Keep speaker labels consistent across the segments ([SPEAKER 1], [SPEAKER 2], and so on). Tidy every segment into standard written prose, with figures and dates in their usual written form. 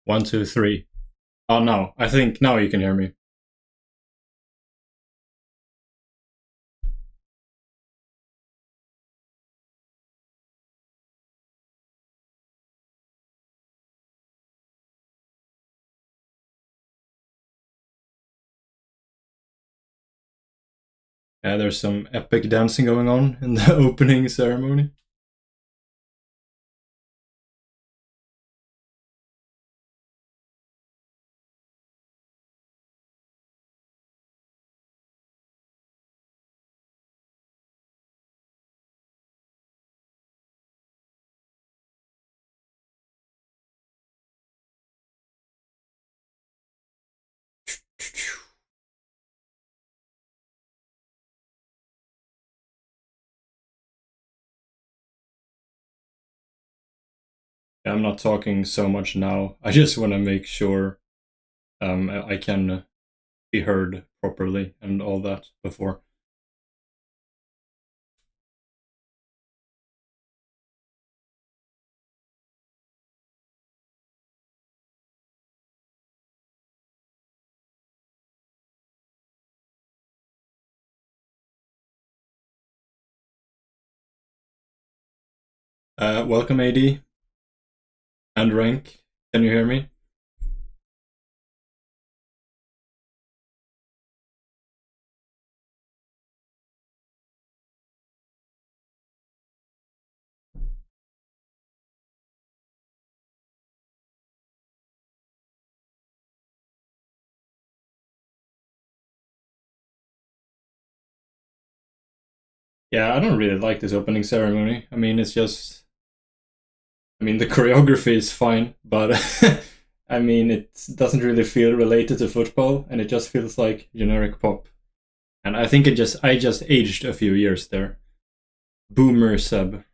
[SPEAKER 1] One, two, three. Oh, no. I think now you can hear me. Yeah, there's some epic dancing going on in the opening ceremony. I'm not talking so much now. I just want to make sure I can be heard properly and all that before. Welcome, AD and Rank. Can you hear me? Yeah, I don't really like this opening ceremony. I mean, it's just. I mean, the choreography is fine, but I mean, it doesn't really feel related to football, and it just feels like generic pop. And I think I just aged a few years there. Boomer Seb.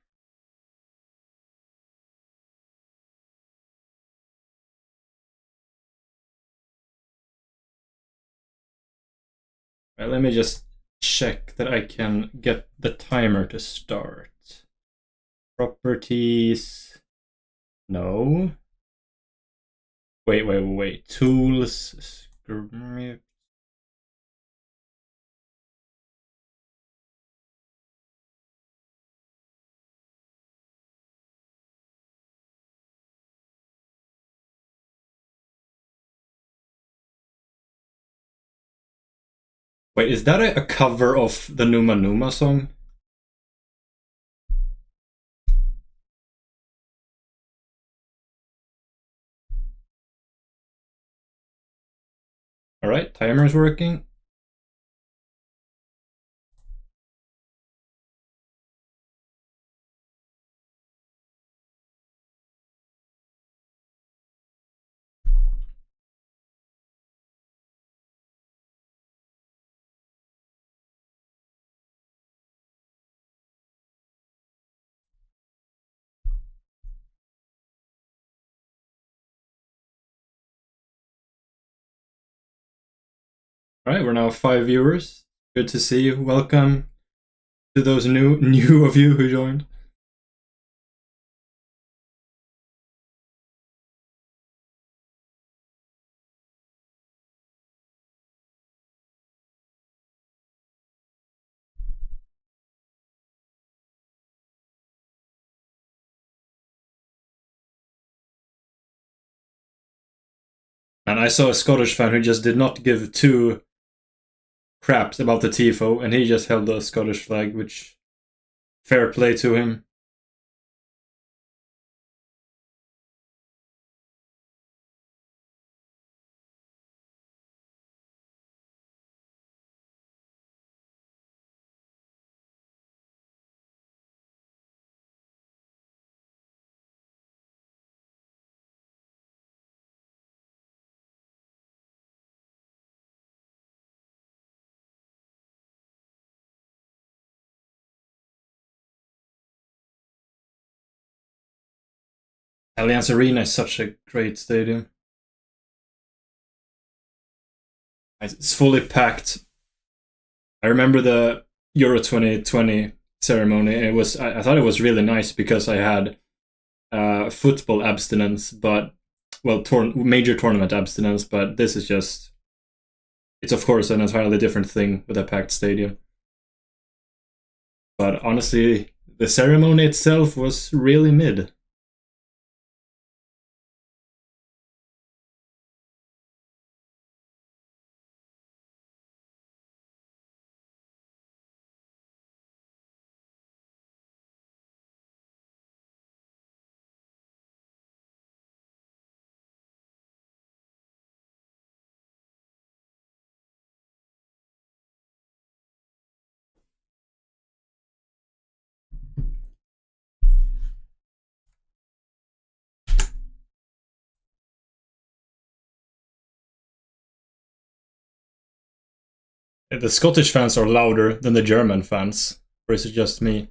[SPEAKER 1] Right, let me just check that I can get the timer to start. Properties. No. Wait. Tools. Wait, is that a cover of the Numa Numa song? Alright, timer's working. Alright, we're now 5 viewers. Good to see you. Welcome to those new of you who joined. And I saw a Scottish fan who just did not give two craps about the TIFO, and he just held the Scottish flag, which fair play to him. Allianz Arena is such a great stadium. It's fully packed. I remember the Euro 2020 ceremony. I thought it was really nice because I had football abstinence, but well, major tournament abstinence, but this is just, it's of course an entirely different thing with a packed stadium. But honestly, the ceremony itself was really mid. The Scottish fans are louder than the German fans, or is it just me?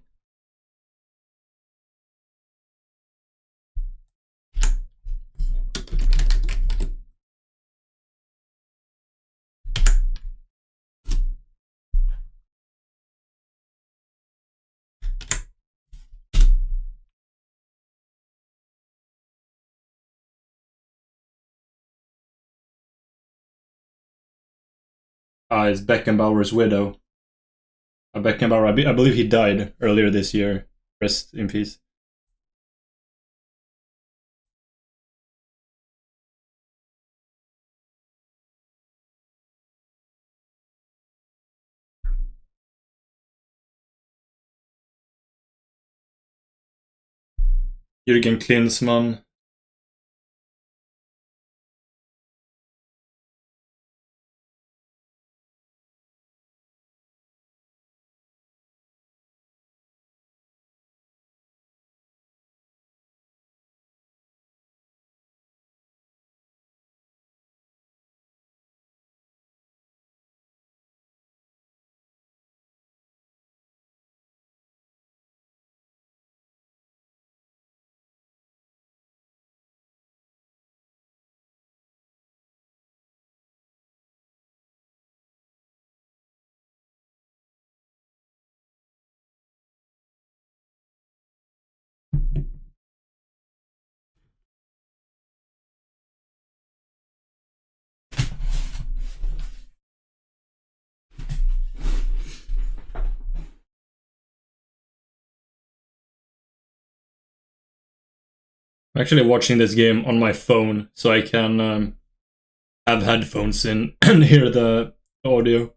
[SPEAKER 1] It's Beckenbauer's widow. Beckenbauer, I believe he died earlier this year. Rest in peace. Jürgen Klinsmann. I'm actually watching this game on my phone, so I can have headphones in and hear the audio.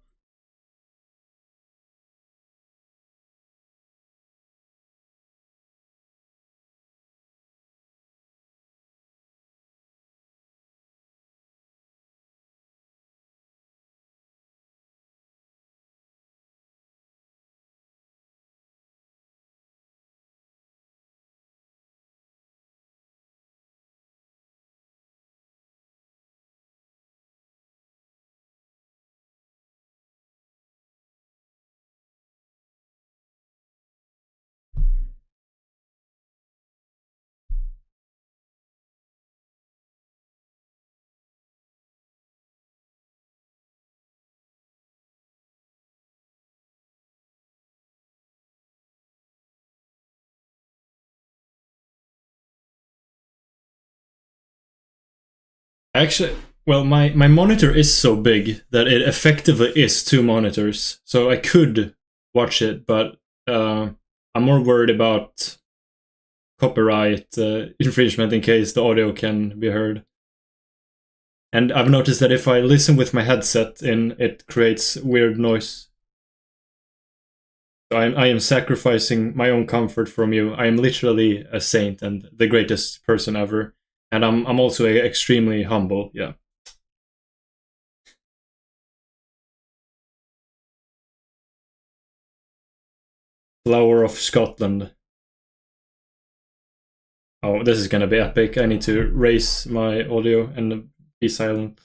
[SPEAKER 1] Actually, well, my monitor is so big that it effectively is two monitors, so I could watch it, but I'm more worried about copyright infringement in case the audio can be heard. And I've noticed that if I listen with my headset in, it creates weird noise. So I am sacrificing my own comfort from you. I am literally a saint and the greatest person ever. And I'm also extremely humble, yeah. Flower of Scotland. Oh, this is gonna be epic. I need to raise my audio and be silent.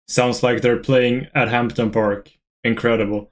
[SPEAKER 1] Sounds like they're playing at Hampton Park. Incredible.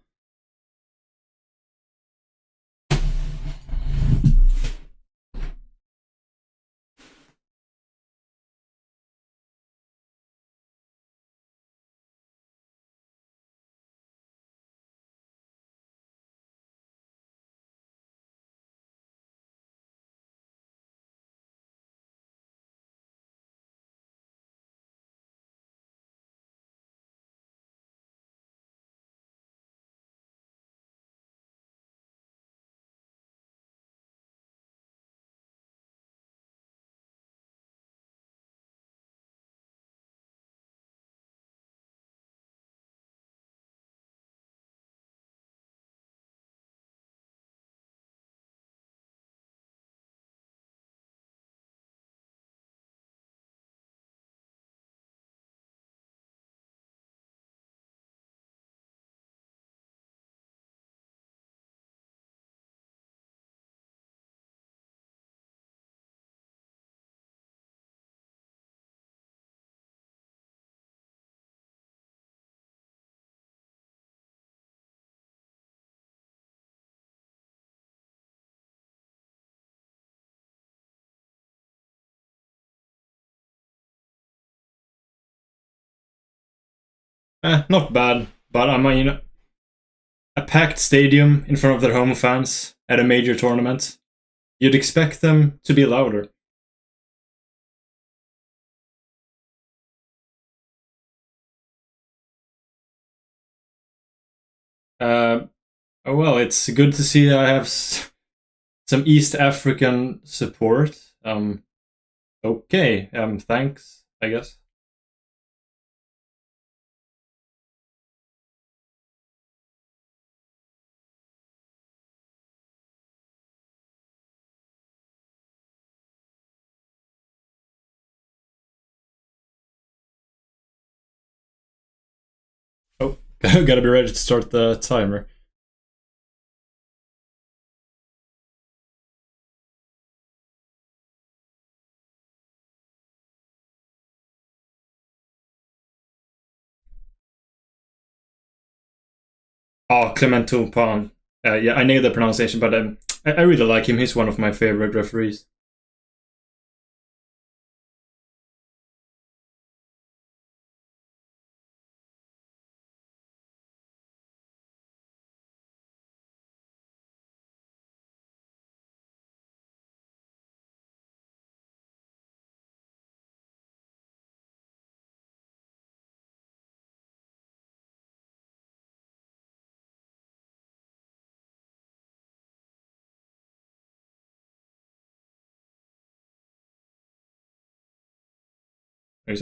[SPEAKER 1] Not bad, but I mean, a packed stadium in front of their home fans at a major tournament. You'd expect them to be louder. Uh, oh well, it's good to see I have some East African support. Okay, thanks, I guess. Oh, gotta be ready to start the timer. Oh, Clement Toupin. Yeah, I nailed the pronunciation, but I really like him. He's one of my favorite referees.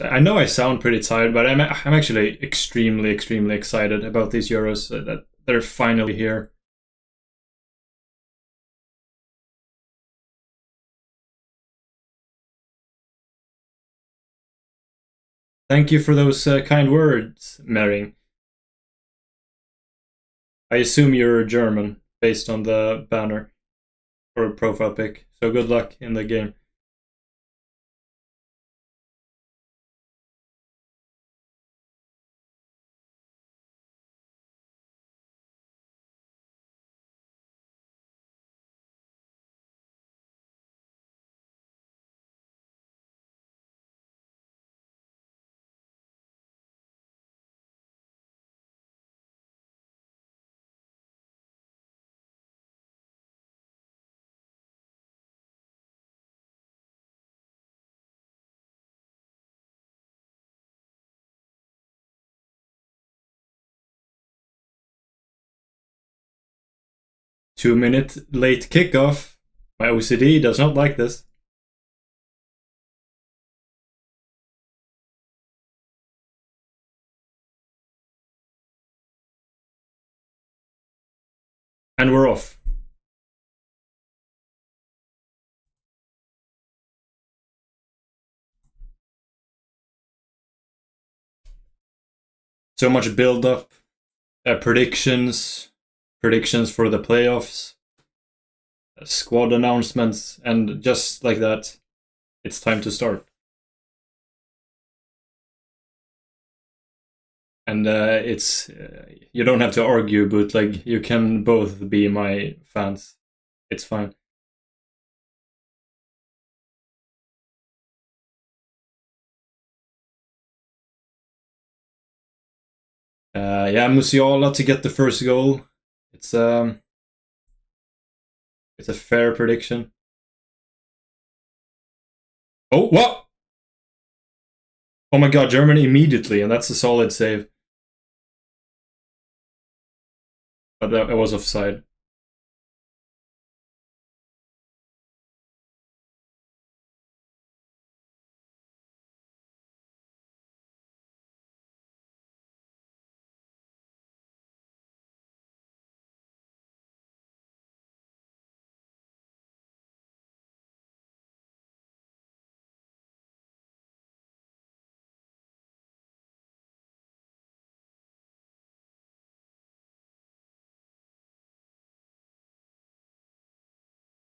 [SPEAKER 1] I know I sound pretty tired, but I'm actually extremely excited about these Euros that they're finally here. Thank you for those kind words, Mering. I assume you're German based on the banner or profile pic. So good luck in the game. 2 minute late kickoff. My OCD does not like this. And we're off. So much build up, predictions for the playoffs, squad announcements, and just like that, it's time to start. and it's you don't have to argue, but like you can both be my fans. It's fine. Yeah, Musiala to get the first goal. It's um, it's a fair prediction. Oh, what? Oh my God, Germany immediately, and that's a solid save. But that it was offside.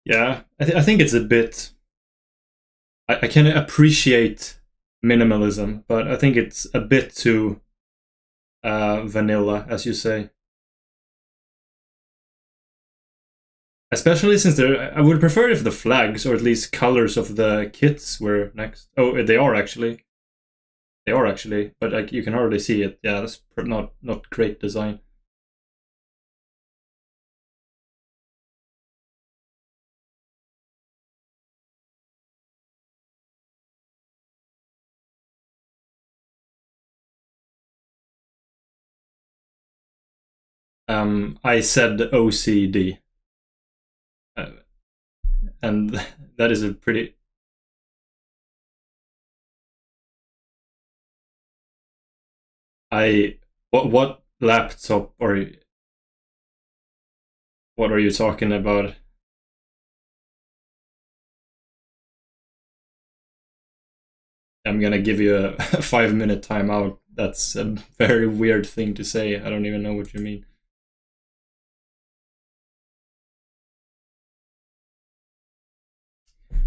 [SPEAKER 1] Yeah, I think it's a bit. I can appreciate minimalism, but I think it's a bit too vanilla, as you say. Especially since I would prefer if the flags or at least colors of the kits were next. Oh, they are actually. They are actually, but like you can hardly see it. Yeah, that's not great design. I said OCD, uh, and that is a pretty. I what laptop or what are you talking about? I'm gonna give you a 5 minute timeout. That's a very weird thing to say. I don't even know what you mean.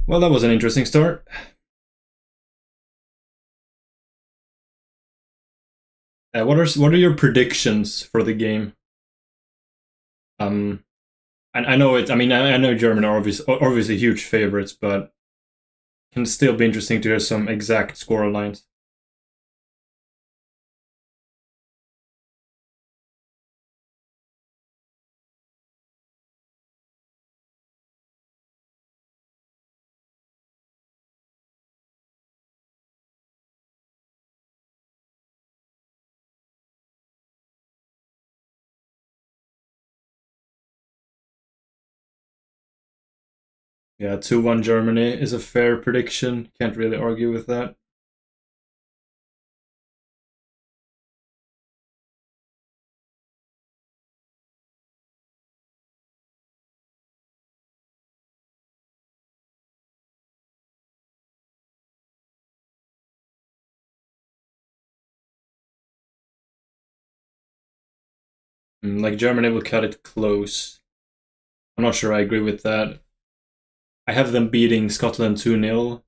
[SPEAKER 1] Well, that was an interesting start. What are your predictions for the game? Um, and I know it. I mean, I know German are obviously huge favorites, but can still be interesting to hear some exact score lines. Yeah, 2-1 Germany is a fair prediction. Can't really argue with that. Like Germany will cut it close. I'm not sure I agree with that. I have them beating Scotland 2-0,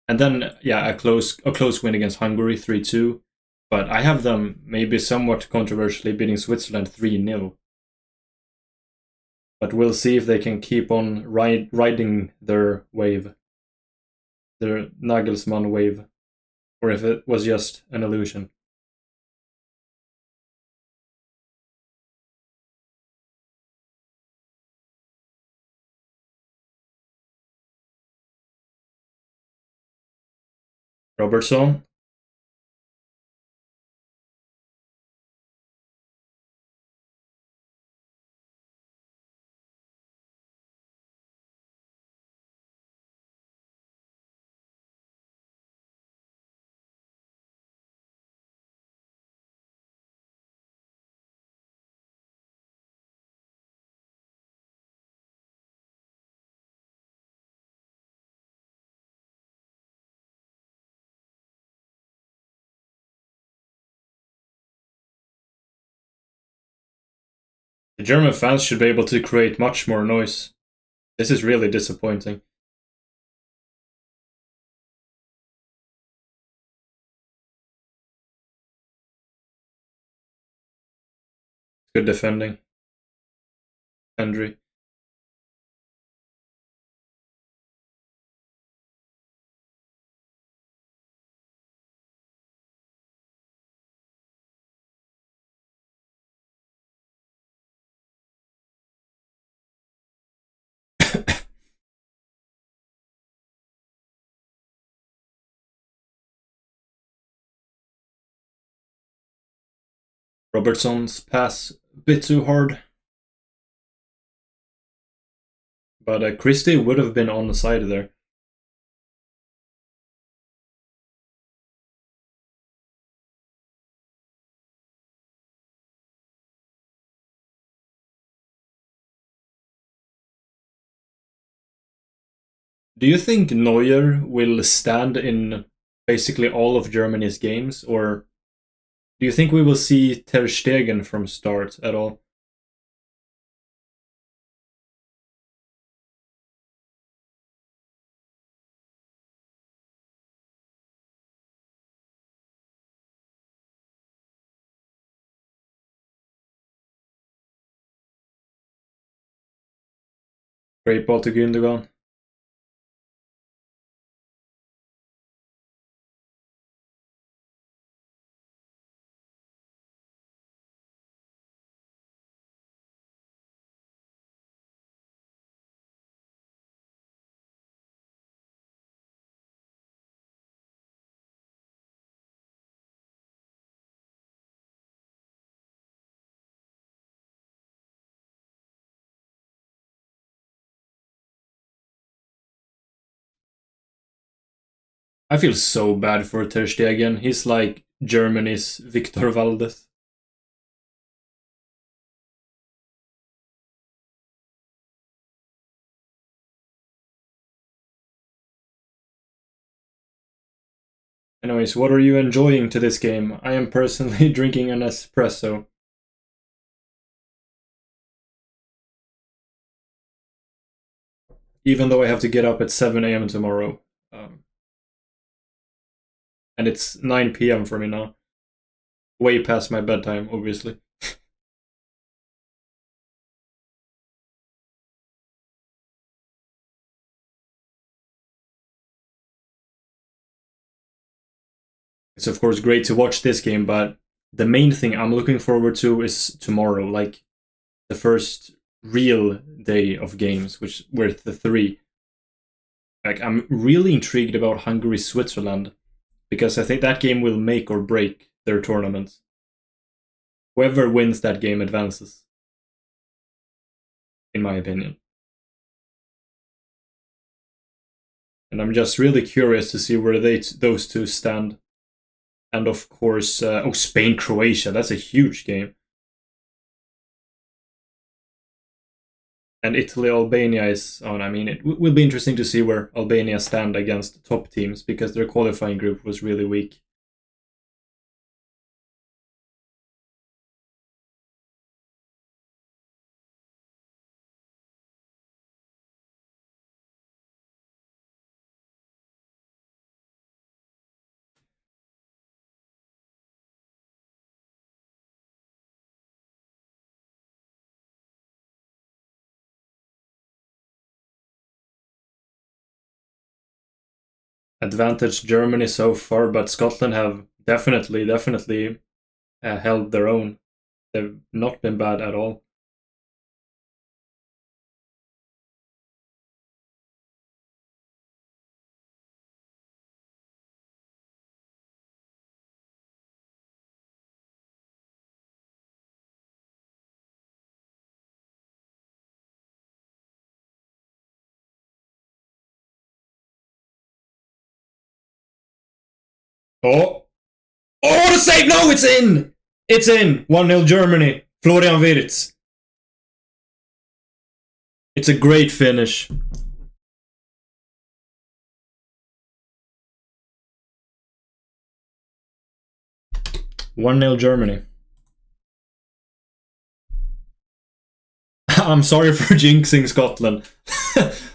[SPEAKER 1] and then yeah, a close win against Hungary 3-2. But I have them maybe somewhat controversially beating Switzerland 3-0. But we'll see if they can keep on riding their wave, their Nagelsmann wave, or if it was just an illusion. Robertson. The German fans should be able to create much more noise. This is really disappointing. Good defending. Hendry. Robertson's pass a bit too hard. But Christie would have been on the side there. Do you think Neuer will stand in basically all of Germany's games, or do you think we will see Ter Stegen from start at all? Great ball to Gündogan. I feel so bad for Ter Stegen. He's like Germany's Victor Valdes. Anyways, what are you enjoying to this game? I am personally drinking an espresso. Even though I have to get up at 7 a.m. tomorrow. And it's 9 p.m. for me now. Way past my bedtime, obviously. It's of course great to watch this game, but the main thing I'm looking forward to is tomorrow, like the first real day of games, which were the three. Like I'm really intrigued about Hungary-Switzerland because I think that game will make or break their tournament. Whoever wins that game advances, in my opinion. And I'm just really curious to see where those two stand. And of course, Spain-Croatia, that's a huge game. And Italy-Albania is on. I mean, it will be interesting to see where Albania stand against top teams because their qualifying group was really weak. Advantage Germany so far, but Scotland have definitely held their own. They've not been bad at all. Oh! Oh, the save! No, it's in! It's in! 1-0 Germany. Florian Wirtz. It's a great finish. One 0 Germany. I'm sorry for jinxing Scotland.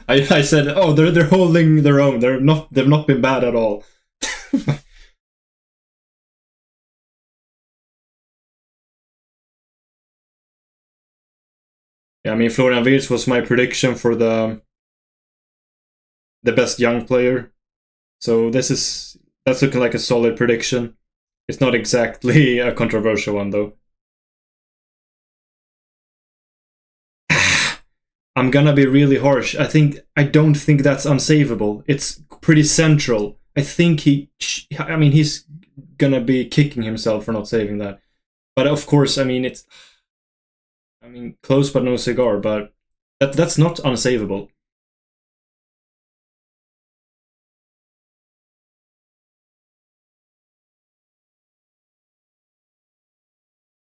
[SPEAKER 1] I said, oh, they're holding their own. They've not been bad at all. Yeah, I mean, Florian Wirtz was my prediction for the best young player. So that's looking like a solid prediction. It's not exactly a controversial one though. I'm gonna be really harsh. I don't think that's unsavable. It's pretty central. I mean, he's gonna be kicking himself for not saving that. But of course, I mean, I mean, close but no cigar. But that's not unsavable.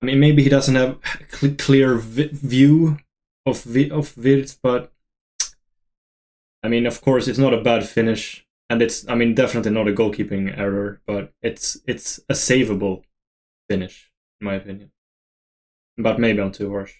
[SPEAKER 1] I mean, maybe he doesn't have clear view of Wirtz, but I mean, of course, it's not a bad finish, and it's I mean definitely not a goalkeeping error, but it's a savable finish in my opinion. But maybe I'm too harsh.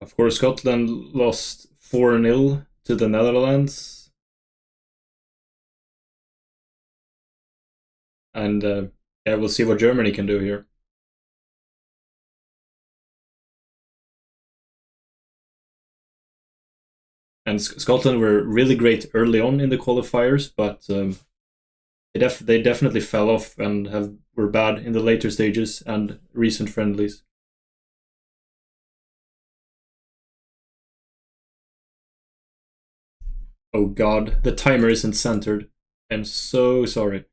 [SPEAKER 1] Of course, Scotland lost 4-0 to the Netherlands, and yeah, we'll see what Germany can do here. And Scotland were really great early on in the qualifiers, but they definitely fell off and were bad in the later stages and recent friendlies. Oh god, the timer isn't centered. I'm so sorry.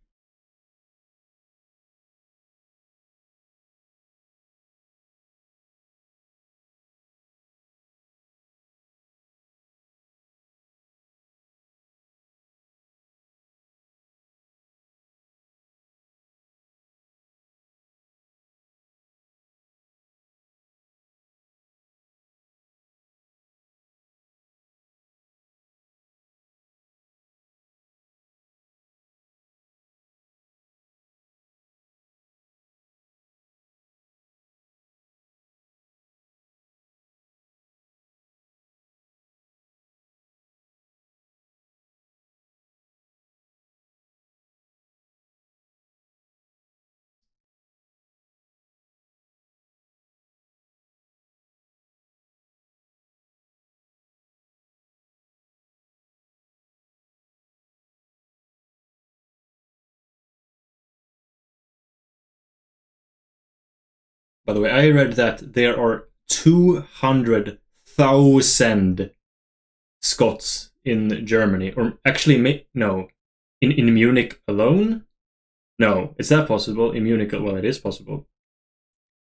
[SPEAKER 1] By the way, I read that there are 200,000 Scots in Germany, or actually, no, in Munich alone. No, is that possible in Munich? Well, it is possible.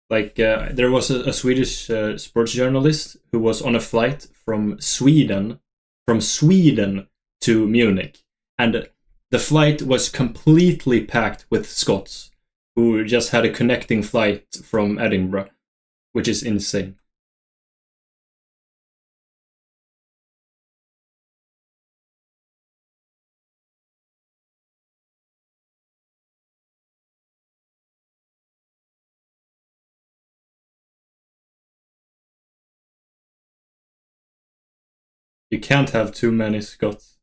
[SPEAKER 1] Like there was a Swedish sports journalist who was on a flight from Sweden to Munich, and the flight was completely packed with Scots who just had a connecting flight from Edinburgh, which is insane. You can't have too many Scots.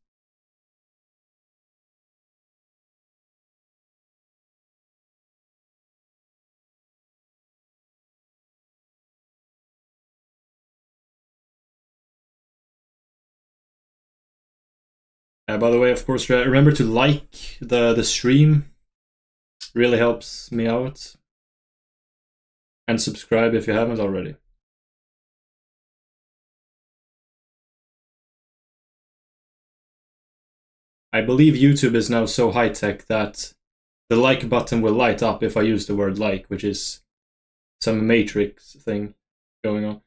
[SPEAKER 1] By the way, of course, remember to like the stream. Really helps me out. And subscribe if you haven't already. I believe YouTube is now so high tech that the like button will light up if I use the word like, which is some Matrix thing going on.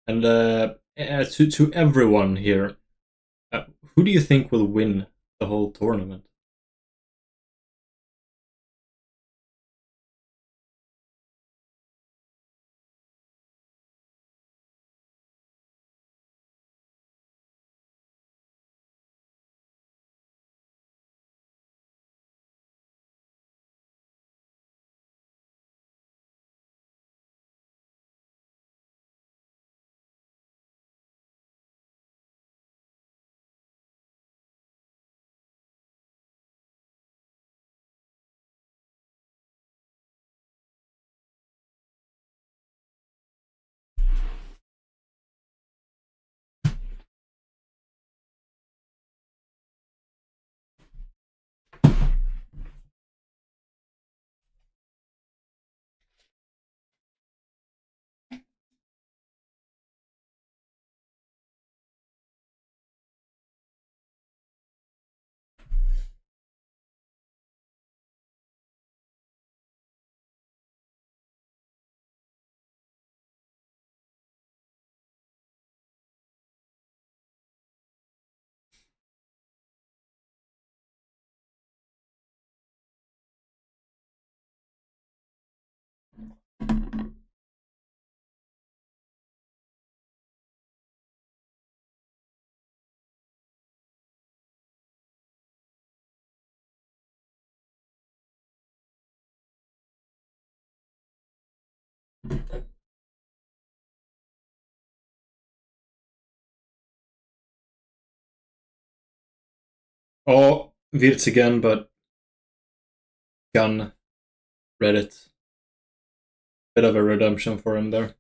[SPEAKER 1] And to everyone here, who do you think will win the whole tournament? Oh, Wirtz again, but Gun read it. Bit of a redemption for him there.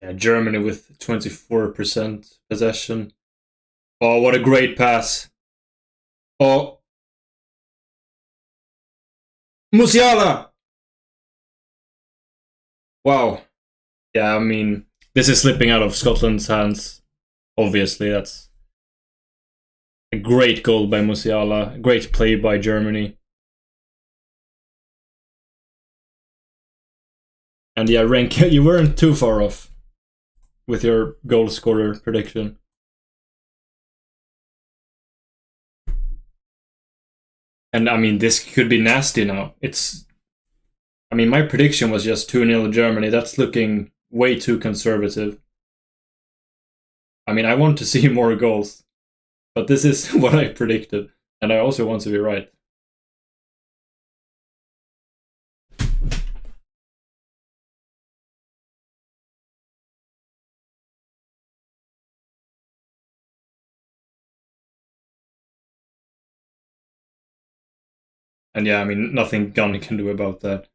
[SPEAKER 1] Yeah, Germany with 24% possession. Oh, what a great pass. Oh, Musiala! Wow. Yeah, I mean, this is slipping out of Scotland's hands. Obviously, that's a great goal by Musiala. A great play by Germany. And yeah, Renk, you weren't too far off with your goal scorer prediction. And I mean, this could be nasty now. I mean, my prediction was just 2-0 Germany. That's looking way too conservative. I mean, I want to see more goals, but this is what I predicted, and I also want to be right. And yeah, I mean, nothing Gunn can do about that.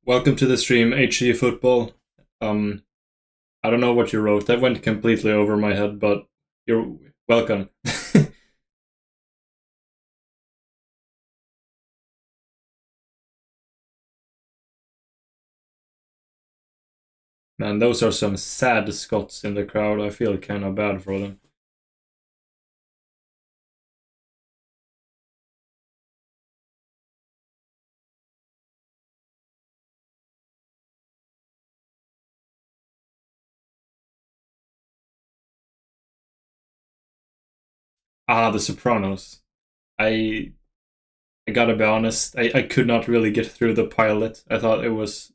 [SPEAKER 1] Welcome to the stream, HG Football. I don't know what you wrote. That went completely over my head, but you're welcome. Man, those are some sad Scots in the crowd. I feel kind of bad for them. Ah, The Sopranos. I I gotta be honest. I could not really get through the pilot. I thought it was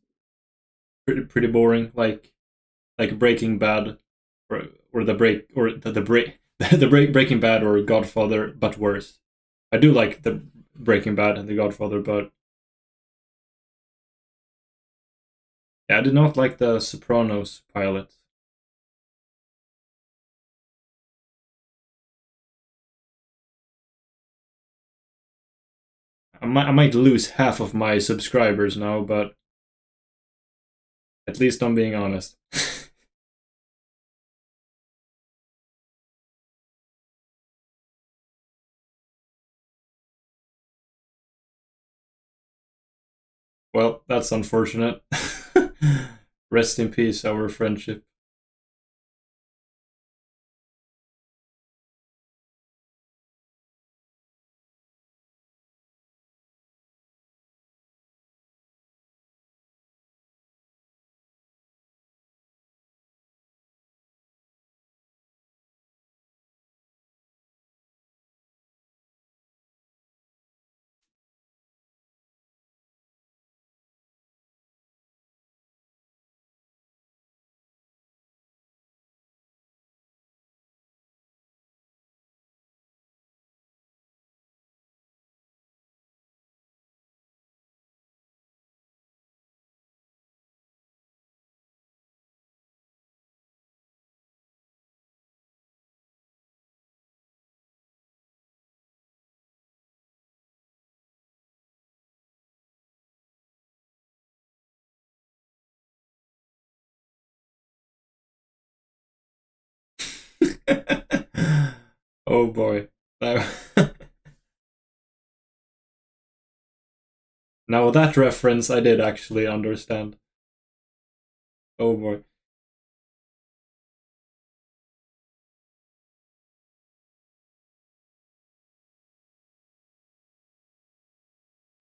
[SPEAKER 1] pretty boring, like Breaking Bad. or the break or the break the Breaking Bad or Godfather, but worse. I do like the Breaking Bad and the Godfather, but yeah, I did not like the Sopranos pilot. I might lose half of my subscribers now, but at least I'm being honest. Well, that's unfortunate. Rest in peace, our friendship. Oh boy. Now, now that reference I did actually understand. Oh boy.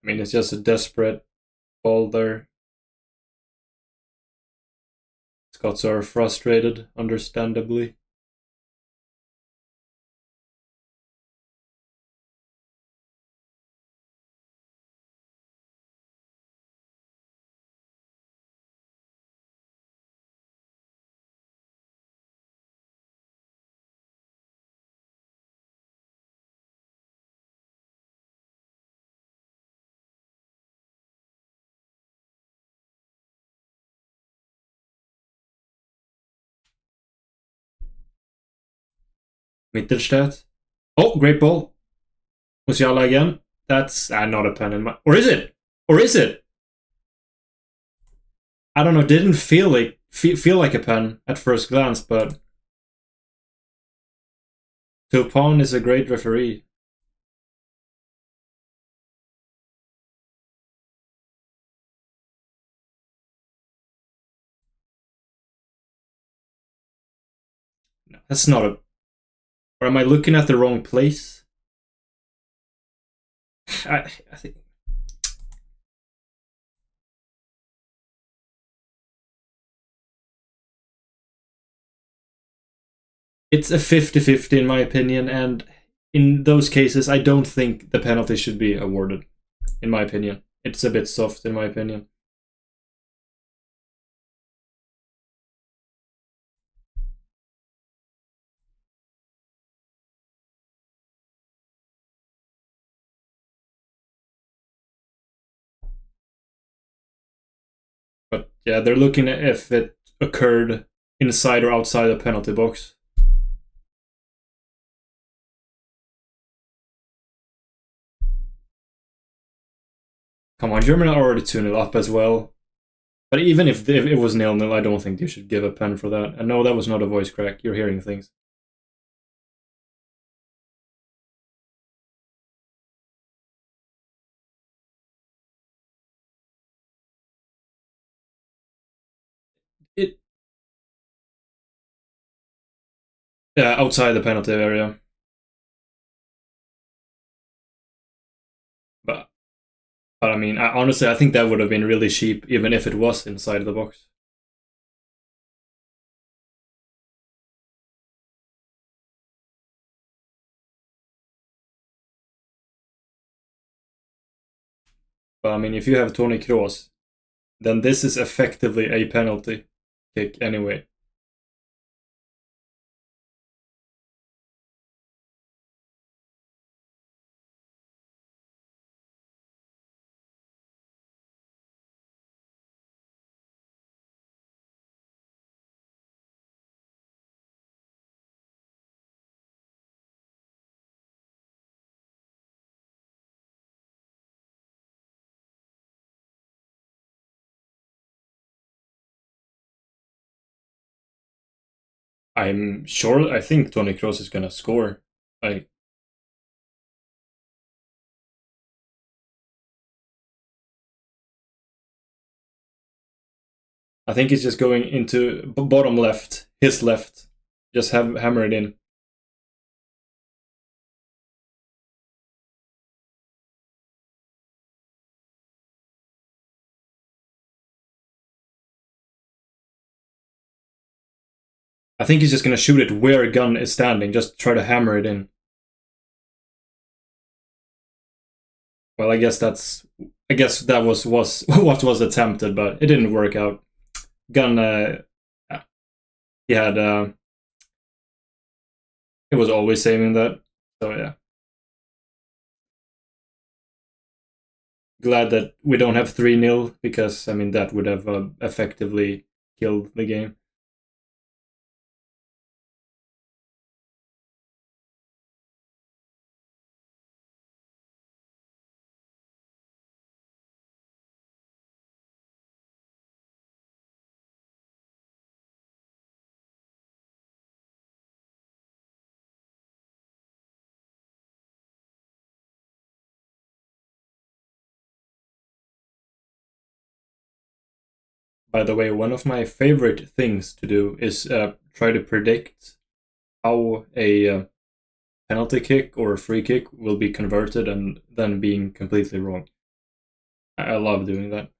[SPEAKER 1] I mean, it's just a desperate Boulder. Scots are frustrated, understandably. Mittelstadt. Oh, great ball. Musiala again. That's not a pen in my. Or is it? Or is it? I don't know. Didn't feel like a pen at first glance, but Tupon is a great referee. No, that's not a. Or am I looking at the wrong place? I think it's a 50-50 in my opinion, and in those cases, I don't think the penalty should be awarded. In my opinion, it's a bit soft. In my opinion, but yeah, they're looking at if it occurred inside or outside the penalty box. Come on, Germany are already 2-0 up as well. But even if it was 0-0, I don't think you should give a pen for that. And no, that was not a voice crack. You're hearing things. It outside the penalty area, but I mean, honestly, I think that would have been really cheap, even if it was inside the box. But I mean, if you have Tony Kroos, then this is effectively a penalty kick anyway. I'm sure. I think Tony Kroos is gonna score. I I think he's just going into bottom left, his left. Just have hammer it in. I think he's just gonna shoot it where Gunn is standing. Just try to hammer it in. Well, I guess that's. I guess that was what was attempted, but it didn't work out. Gunn, he had. It was always saving that. So yeah, glad that we don't have 3-0 because I mean that would have effectively killed the game. By the way, one of my favorite things to do is try to predict how a penalty kick or a free kick will be converted and then being completely wrong. I love doing that.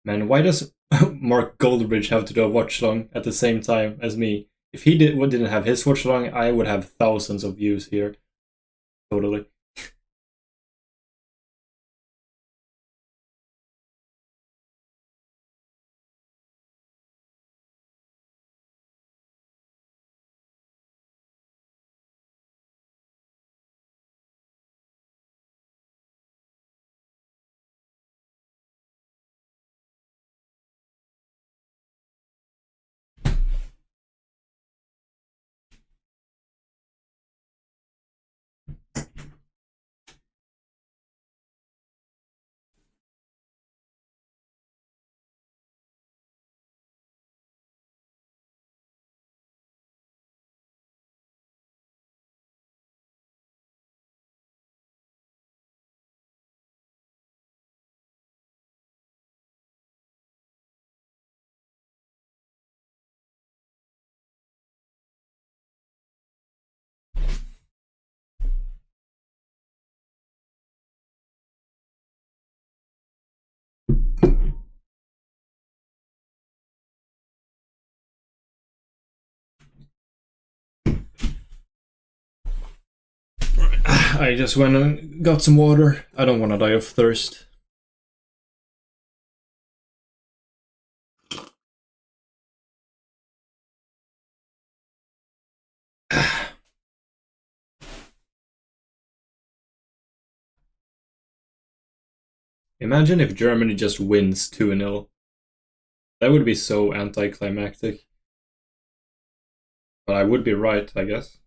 [SPEAKER 1] Man, why does Mark Goldbridge have to do a watch long at the same time as me? If he didn't have his watch long, I would have thousands of views here. Totally. I just went and got some water. I don't want to die of thirst. Imagine if Germany just wins 2-0. That would be so anticlimactic. But I would be right, I guess.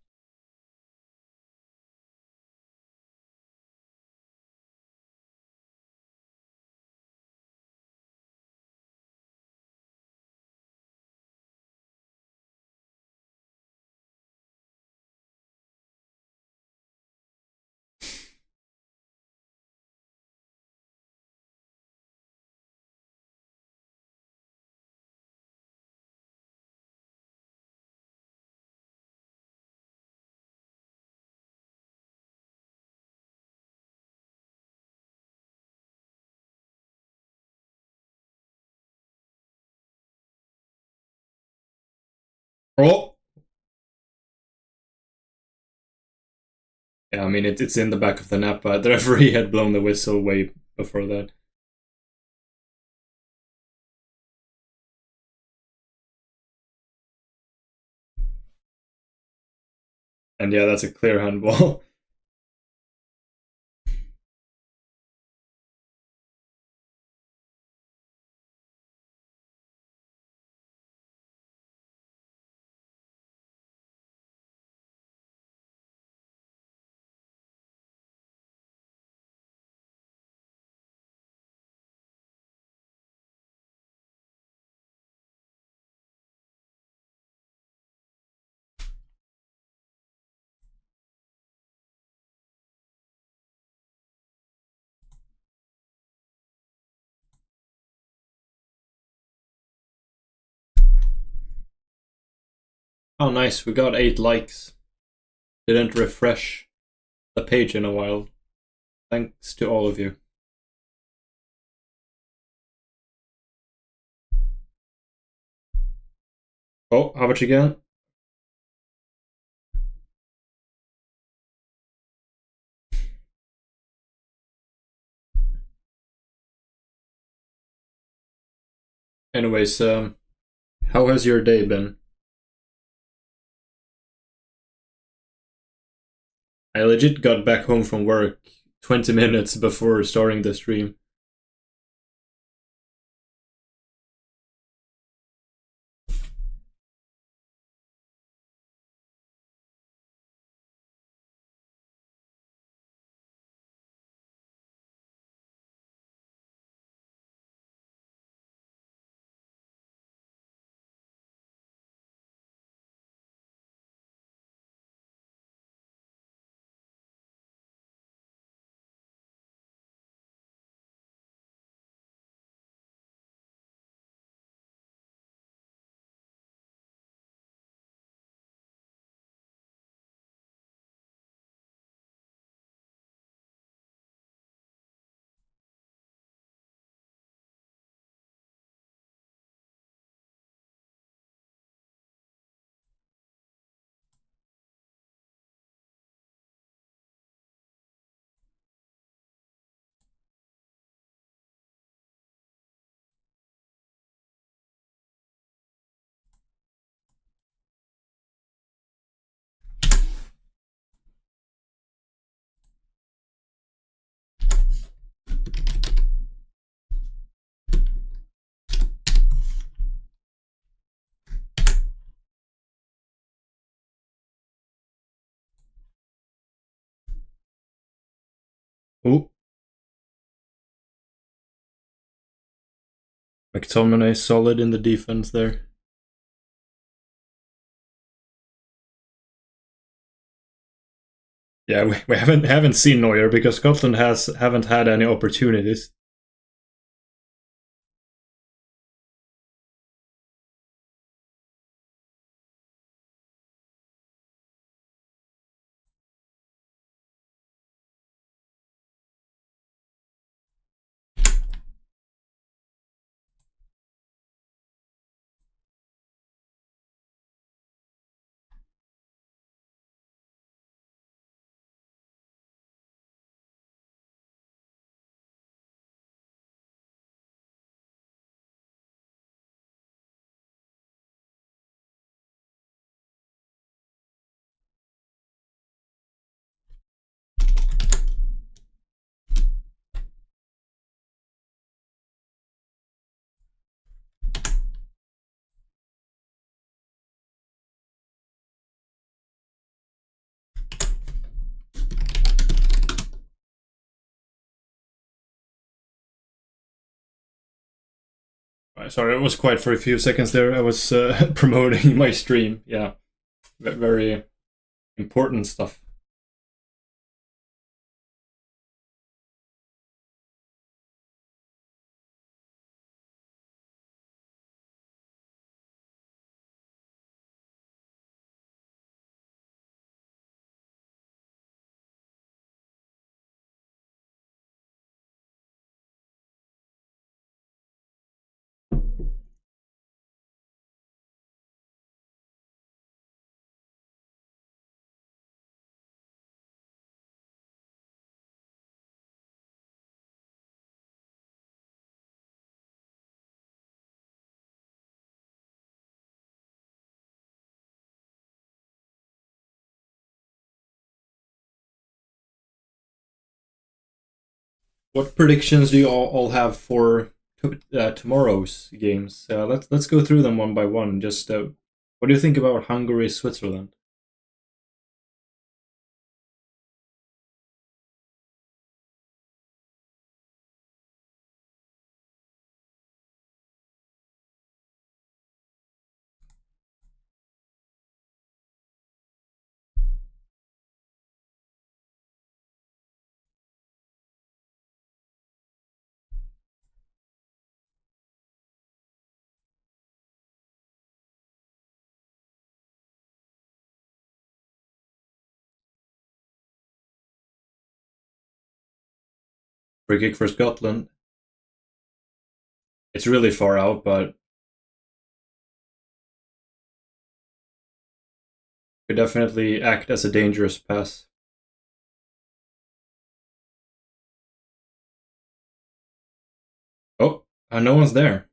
[SPEAKER 1] Oh! Yeah, I mean it's in the back of the net, but the referee had blown the whistle way before that. And yeah, that's a clear handball. Oh, nice. We got 8 likes. Didn't refresh the page in a while. Thanks to all of you. Oh, how much again? Anyways, how has your day been? I legit got back home from work 20 minutes before starting the stream. Oh, McTominay solid in the defense there. Yeah, we haven't seen Neuer because Scotland haven't had any opportunities. Sorry, it was quiet for a few seconds there. I was promoting my stream. Yeah, very important stuff. What predictions do you all have for tomorrow's games? Let's go through them one by one. Just what do you think about Hungary, Switzerland? Free kick for Scotland. It's really far out, but could definitely act as a dangerous pass. Oh, no one's there.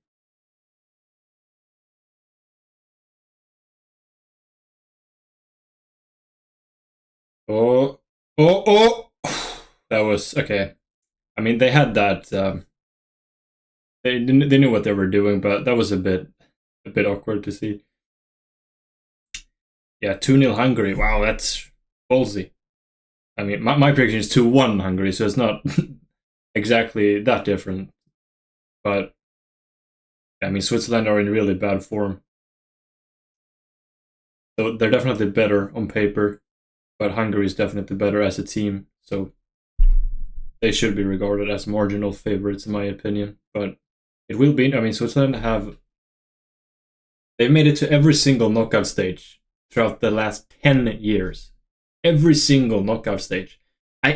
[SPEAKER 1] Oh, oh! That was okay. I mean, they had that. They knew what they were doing, but that was a bit awkward to see. Yeah, 2-0 Hungary. Wow, that's ballsy. I mean, my prediction is 2-1 Hungary, so it's not exactly that different. But I mean, Switzerland are in really bad form. So they're definitely better on paper, but Hungary is definitely better as a team. So they should be regarded as marginal favorites, in my opinion. But it will be. I mean, Switzerland they've made it to every single knockout stage throughout the last 10 years. Every single knockout stage.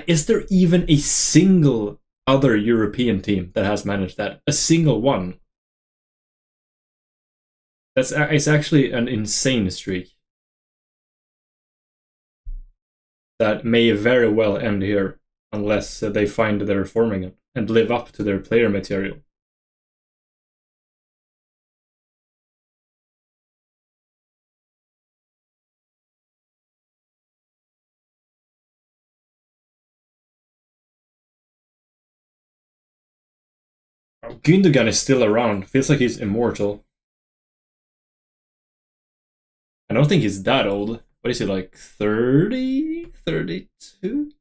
[SPEAKER 1] Is there even a single other European team that has managed that? A single one? It's actually an insane streak that may very well end here unless they find their forming and live up to their player material. Gündogan is still around. Feels like he's immortal. I don't think he's that old. What is he, like 30? 32?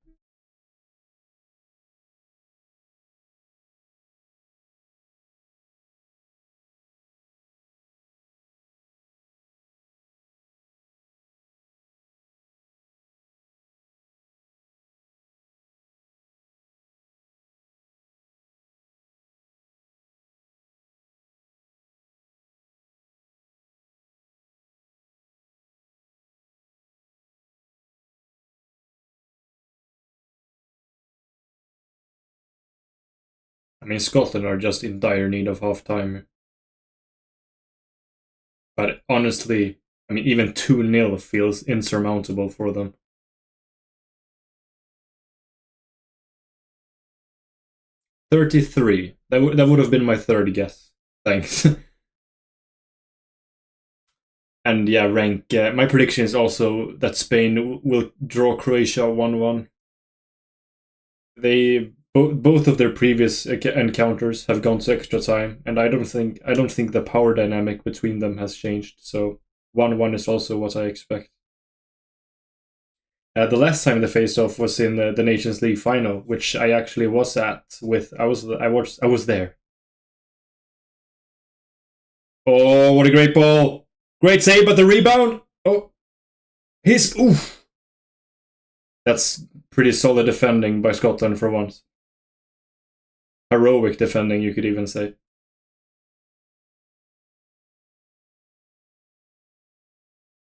[SPEAKER 1] I mean, Scotland are just in dire need of half time. But honestly, I mean, even 2-0 feels insurmountable for them. 33. That would have been my third guess. Thanks. And yeah, rank. My prediction is also that Spain will draw Croatia 1-1. They both of their previous encounters have gone to extra time, and I don't think the power dynamic between them has changed. So 1-1 is also what I expect. The last time they faced off was in the Nations League final, which I actually was at. I was there. Oh, what a great ball! Great save, but the rebound. Oh, oof. That's pretty solid defending by Scotland for once. Heroic defending, you could even say.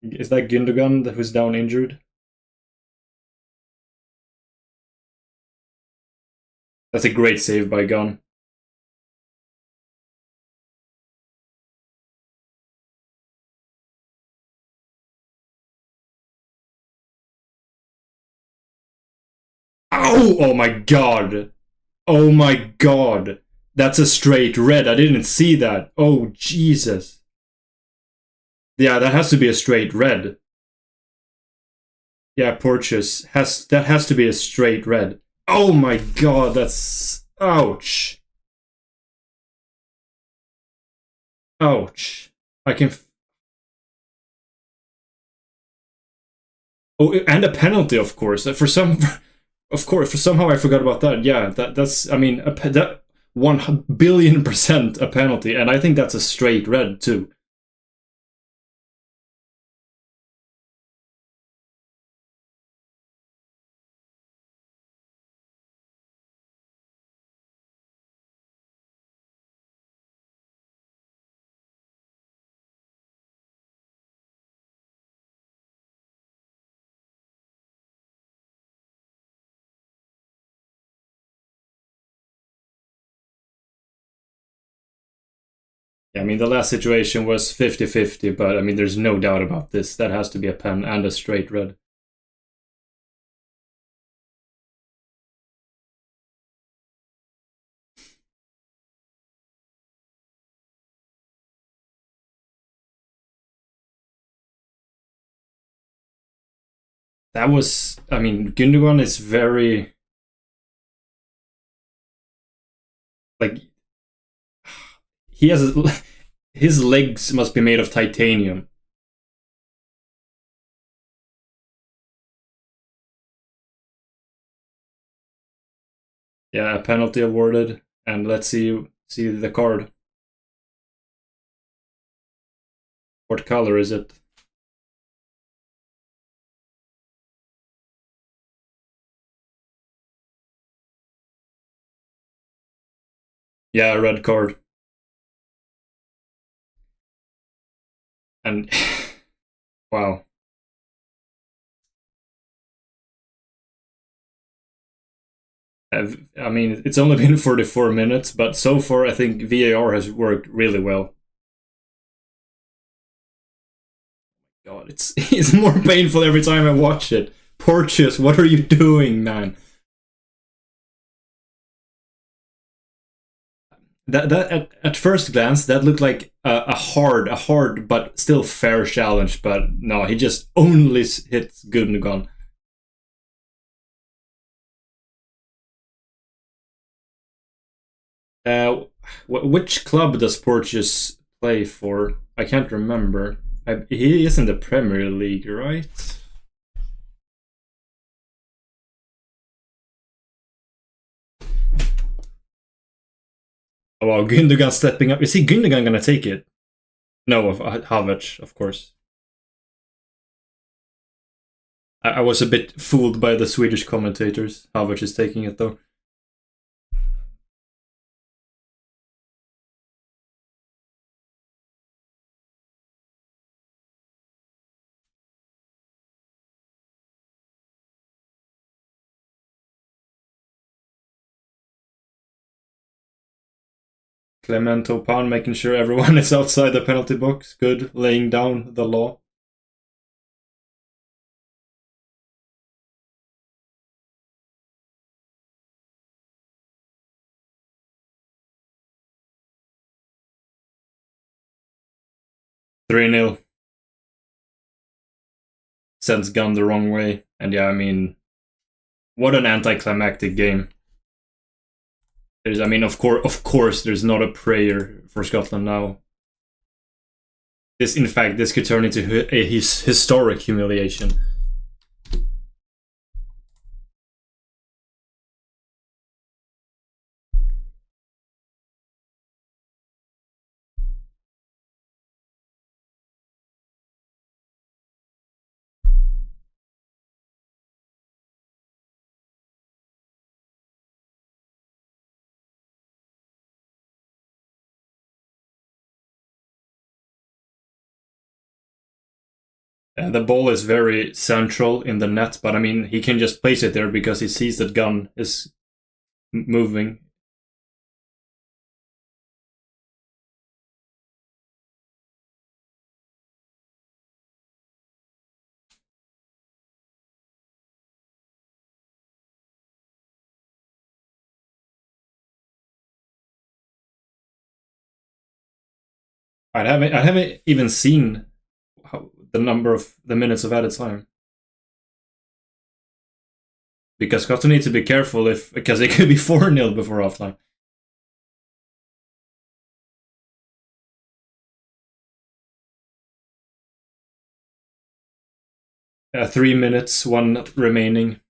[SPEAKER 1] Is that Gündogan who's down injured? That's a great save by Gunn. Ow! Oh my god! Oh my god! That's a straight red. I didn't see that. Oh Jesus! Yeah, that has to be a straight red. Yeah, Porteous that has to be a straight red. Oh my god, that's Ouch. Ouch. I can. Oh, and a penalty, of course. For some, of course, for somehow I forgot about that. Yeah, that's. I mean, that 1 billion% a penalty, and I think that's a straight red too. I mean, the last situation was 50-50, but I mean, there's no doubt about this. That has to be a pen and a straight red. That was, I mean, Gundogan is very like he has his legs must be made of titanium. Yeah, a penalty awarded, and let's see the card. What color is it? Yeah, a red card. And wow. I mean, it's only been 44 minutes, but so far I think VAR has worked really well. God, it's more painful every time I watch it. Porteous, what are you doing, man? That at first glance that looked like a hard but still fair challenge, but no, he just only hits Gundogan. Uh, which club does Porteous play for? I can't remember. He is in the Premier League, right? Oh, wow, Gundogan stepping up. Is he Gundogan gonna take it? No, of Havertz, of course. I was a bit fooled by the Swedish commentators. Havertz is taking it though. Clemento Pan making sure everyone is outside the penalty box. Good, laying down the law. Three 0 sends Gun the wrong way, and yeah, I mean, what an anticlimactic game. There's, I mean, of course, there's not a prayer for Scotland now. This, in fact, this could turn into a historic humiliation. The ball is very central in the net, but I mean, he can just place it there because he sees that Gun is moving. I haven't even seen the number of the minutes of added time. Because Scotland needs to be careful because it could be 4-0 before halftime. 3 minutes, one remaining.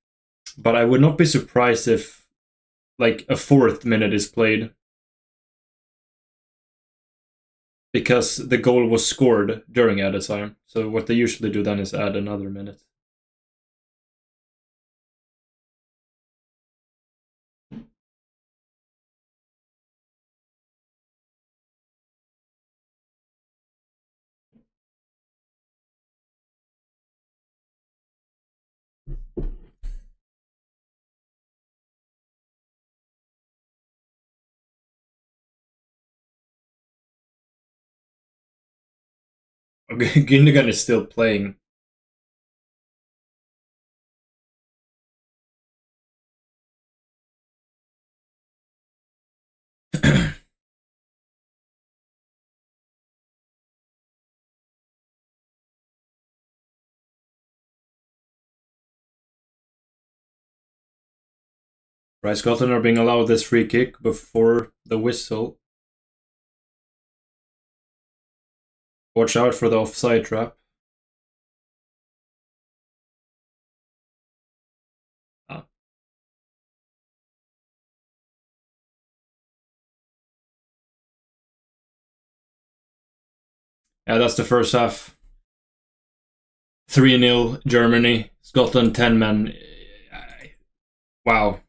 [SPEAKER 1] But I would not be surprised if like a fourth minute is played. Because the goal was scored during added time. So what they usually do then is add another minute. Gundogan is still playing. Right, Scotland are being allowed this free kick before the whistle. Watch out for the offside trap. Ah. Yeah, that's the first half. 3-0 Germany. Scotland 10 men. Wow.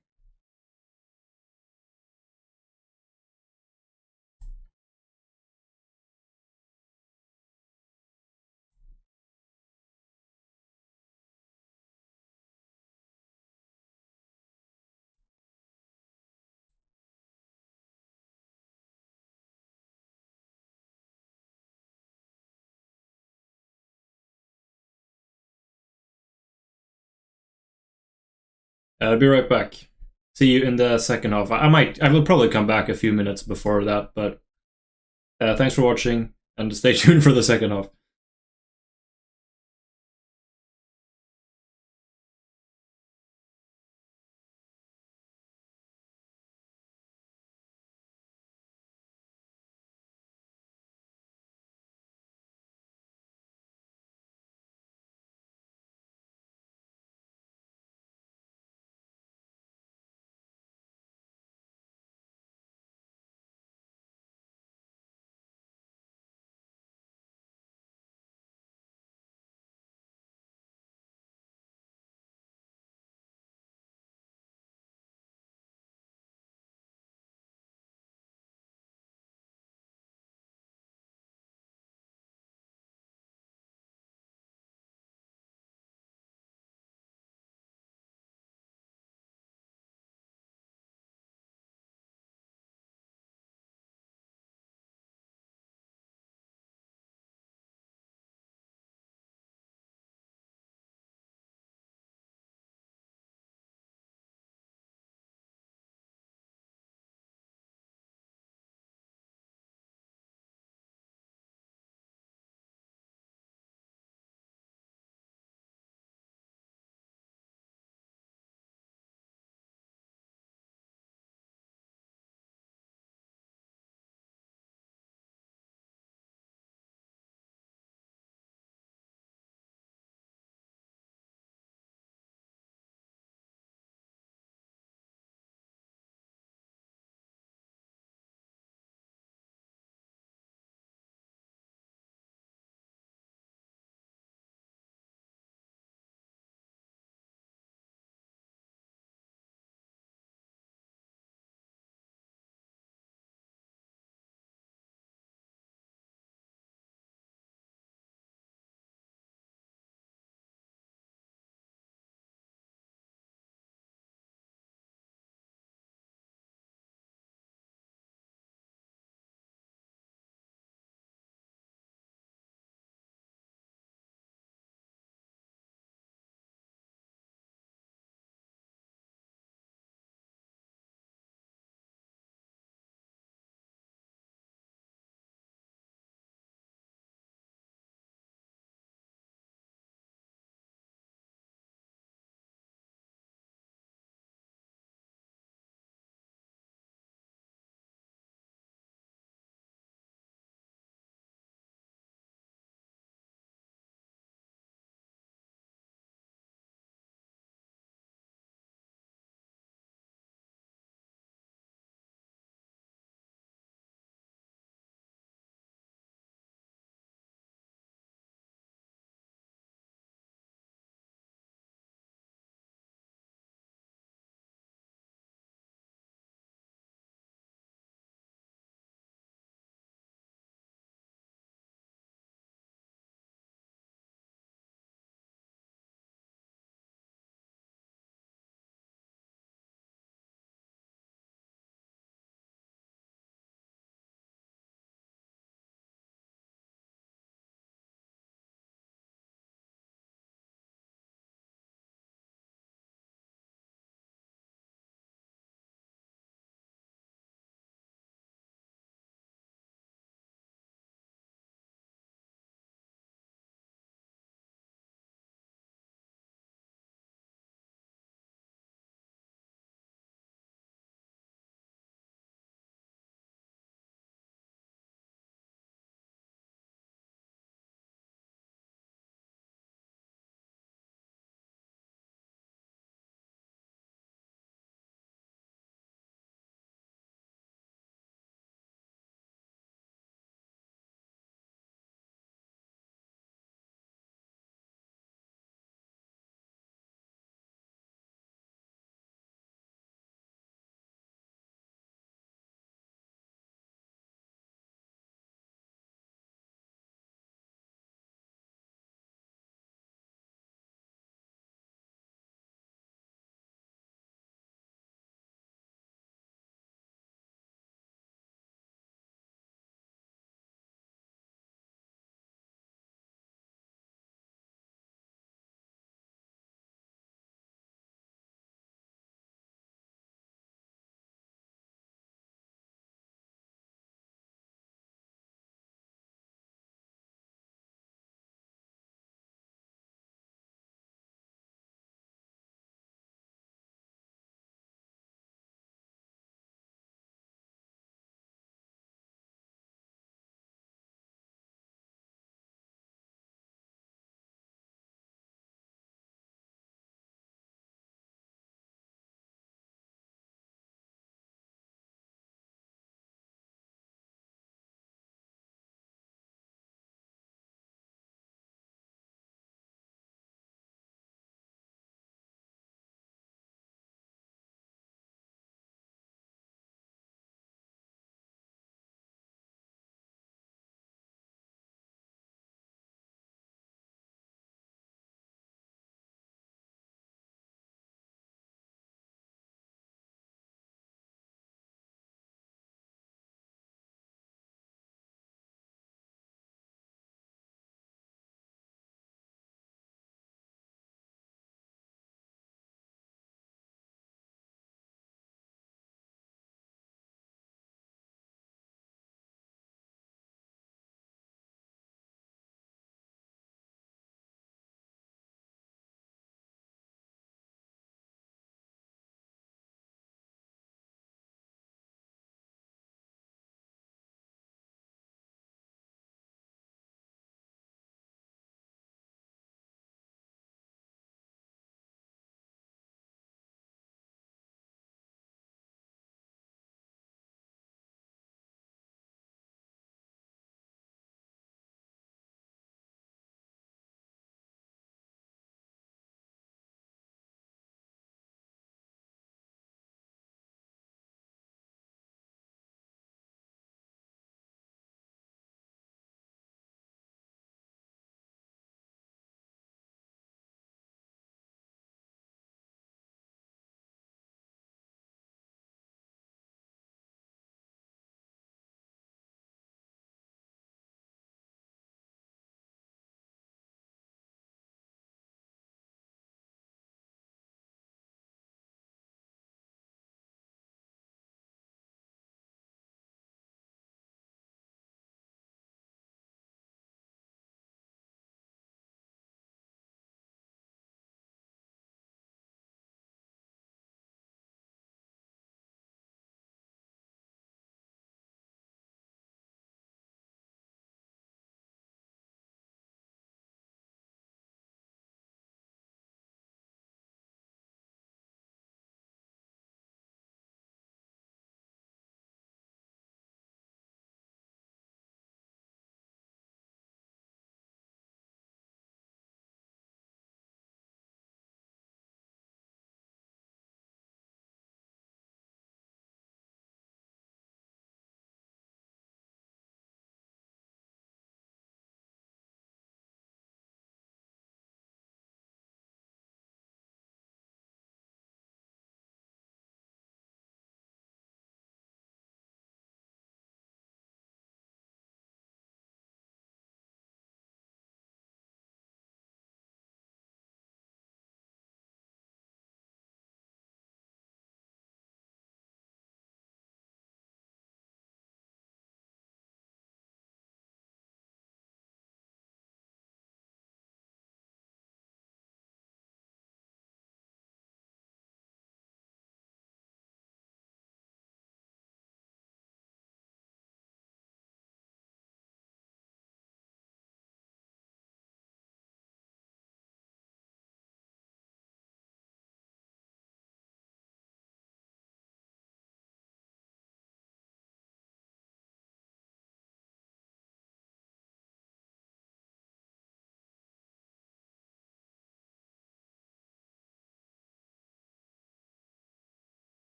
[SPEAKER 1] I'll be right back. See you in the second half. I will probably come back a few minutes before that, but thanks for watching and stay tuned for the second half.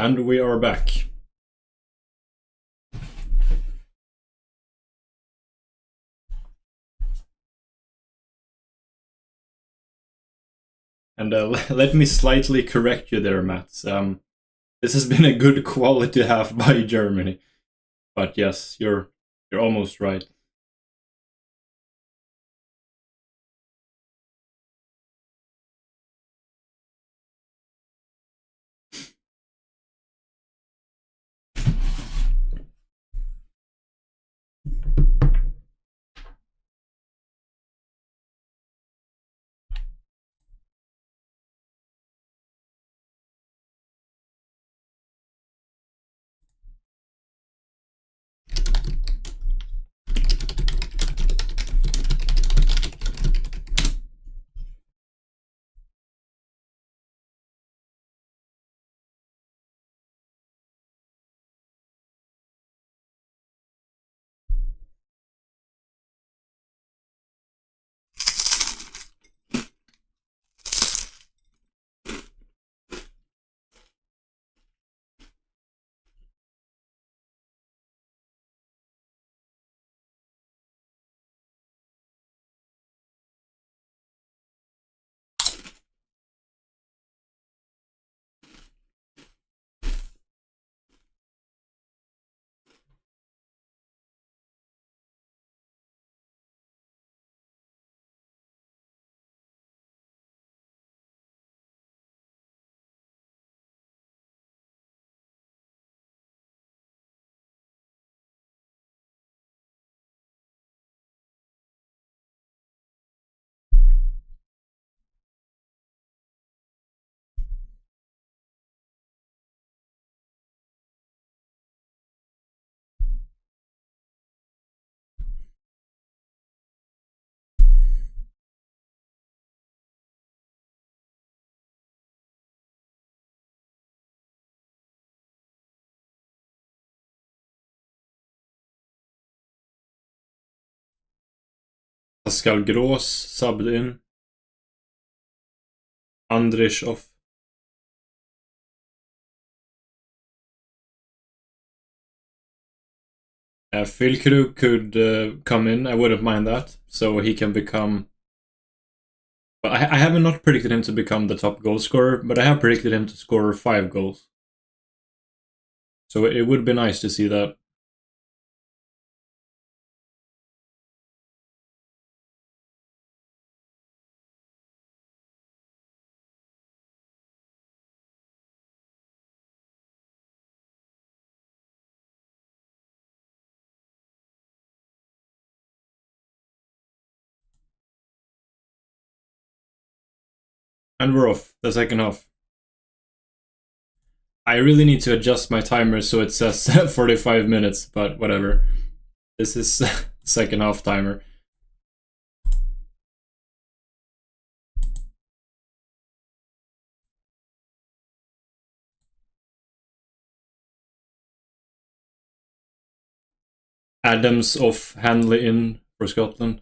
[SPEAKER 1] And we are back. And let me slightly correct you there, Mats. This has been a good quality half by Germany. But yes, you're almost right. Pascal Gross subbed in. Andrich off. Phil Krug could come in. I wouldn't mind that. So he can become. But I have not predicted him to become the top goal scorer, but I have predicted him to score 5 goals. So it would be nice to see that. And we're off the second half. I really need to adjust my timer so it says 45 minutes, but whatever. This is second half timer. Adams off, Hanley in for Scotland.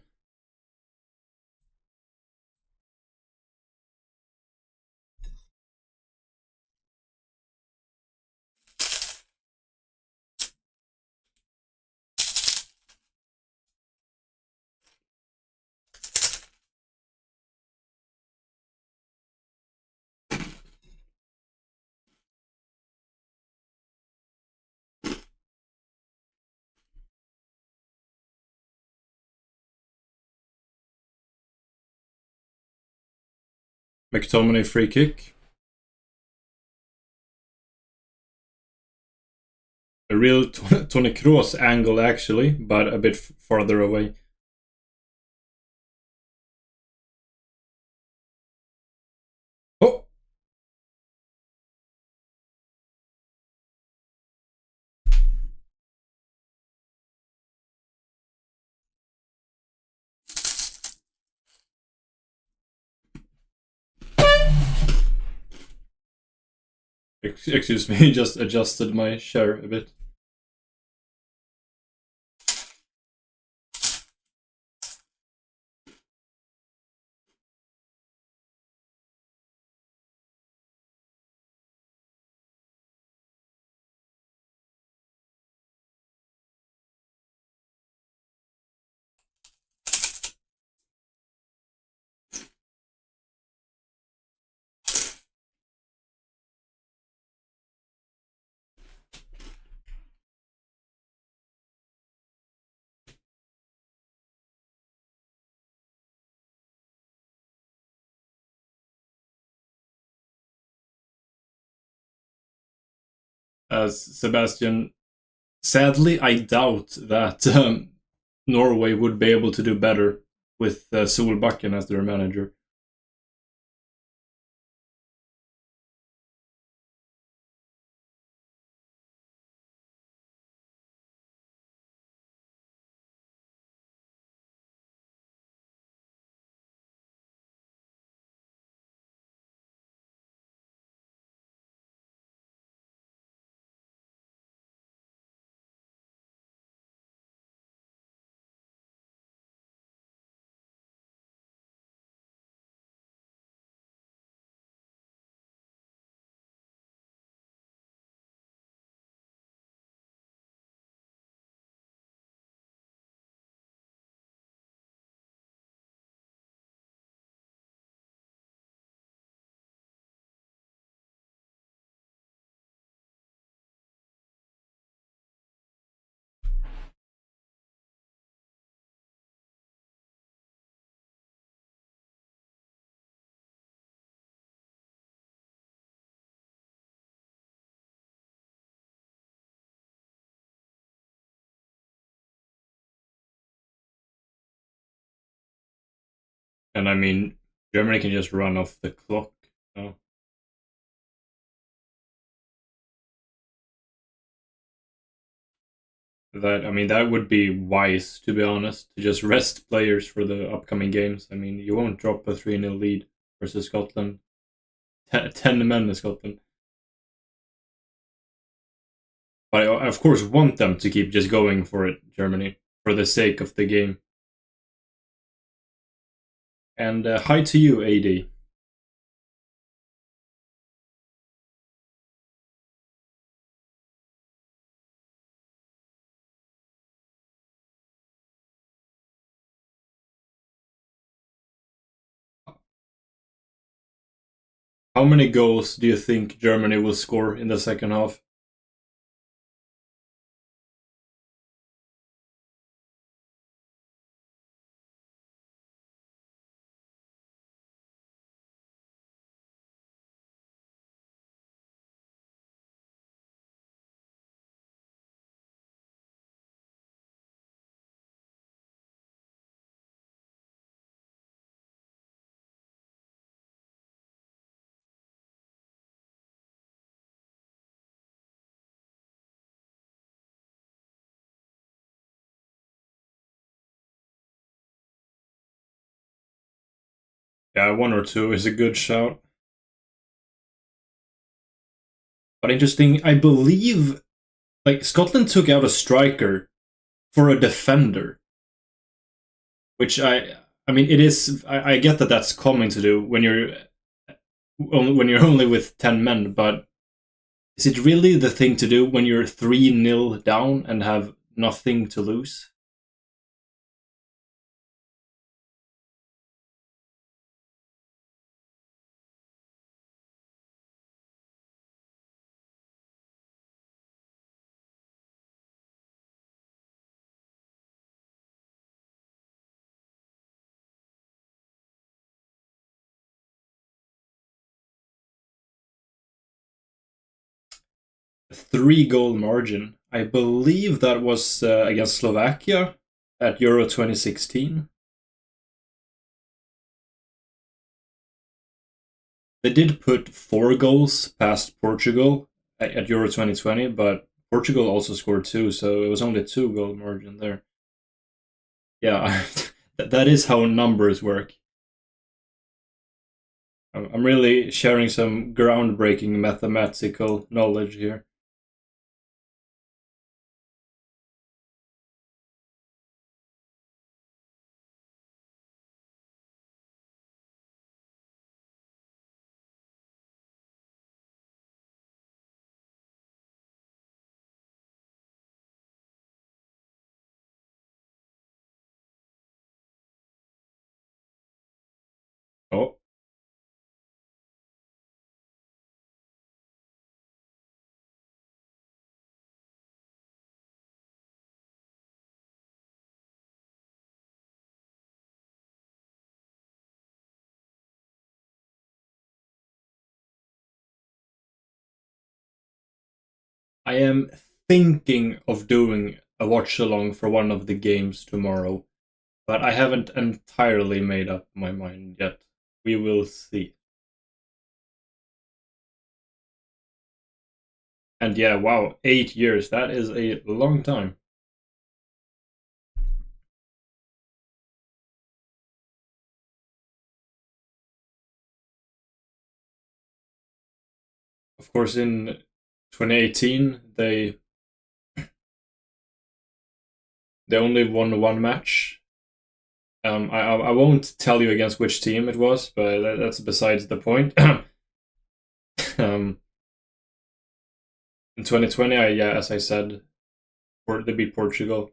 [SPEAKER 1] McTominay free kick. A real Tony Kroos angle actually, but a bit farther away. Oh! Excuse me, just adjusted my share a bit. Sebastian, sadly, I doubt that Norway would be able to do better with Solbakken as their manager. And I mean, Germany can just run off the clock. You That I mean, that would be wise to be honest to just rest players for the upcoming games. I mean, you won't drop a 3-0 lead versus Scotland. 10 men in Scotland. But I of course want them to keep just going for it, Germany, for the sake of the game. And hi to you, AD. How many goals do you think Germany will score in the second half? Yeah, one or two is a good shout. But interesting, I believe like Scotland took out a striker for a defender, which I mean it is I get that that's common to do when you're only with 10 men, but is it really the thing to do when you're 3-0 down and have nothing to lose? 3 goal margin. I believe that was against Slovakia at Euro 2016. They did put 4 goals past Portugal at Euro 2020, but Portugal also scored two, so it was only a 2 goal margin there. Yeah, that is how numbers work. I'm really sharing some groundbreaking mathematical knowledge here. Oh, I am thinking of doing a watch along for one of the games tomorrow, but I haven't entirely made up my mind yet. We will see. And yeah, wow, 8 years. That is a long time. Of course, in 2018, they only won one match. I won't tell you against which team it was, but that's besides the point. In 2020, yeah, as I said, they beat Portugal.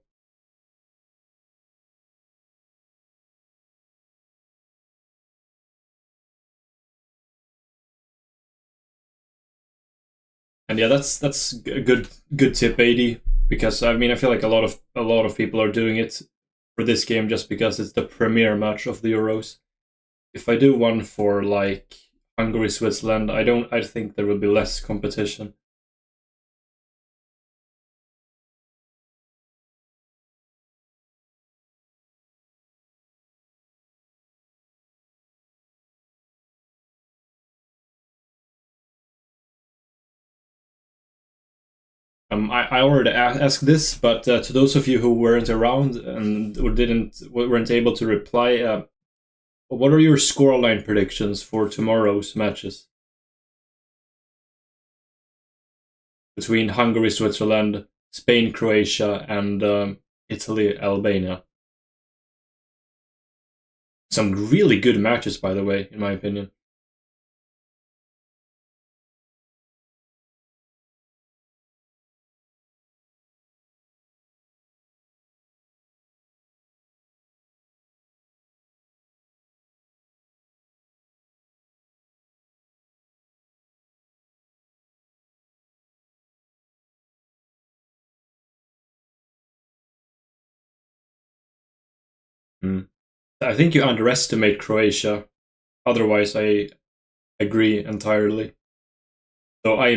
[SPEAKER 1] And yeah, that's a good tip, 80, because I mean I feel like a lot of people are doing it for this game just because it's the premier match of the Euros. If I do one for like Hungary Switzerland, I think there will be less competition. I already asked this, but to those of you who weren't around and or weren't able to reply, what are your scoreline predictions for tomorrow's matches between Hungary, Switzerland, Spain, Croatia, and Italy, Albania? Some really good matches, by the way, in my opinion. Mm. I think you underestimate Croatia. Otherwise, I agree entirely. So I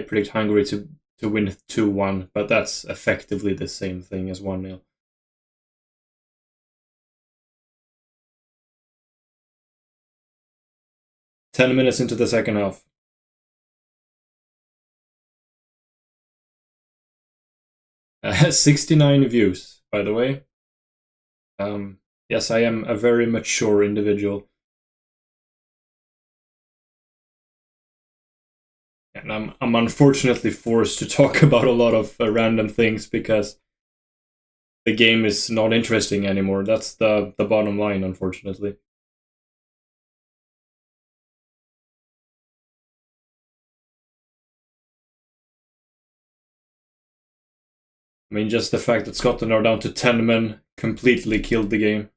[SPEAKER 1] predict Hungary to win 2-1, but that's effectively the same thing as 1-0. 10 minutes into the second half. 69 views, by the way. Yes, I am a very mature individual. And I'm unfortunately forced to talk about a lot of random things because the game is not interesting anymore. That's the bottom line, unfortunately. I mean, just the fact that Scotland are down to 10 men completely killed the game.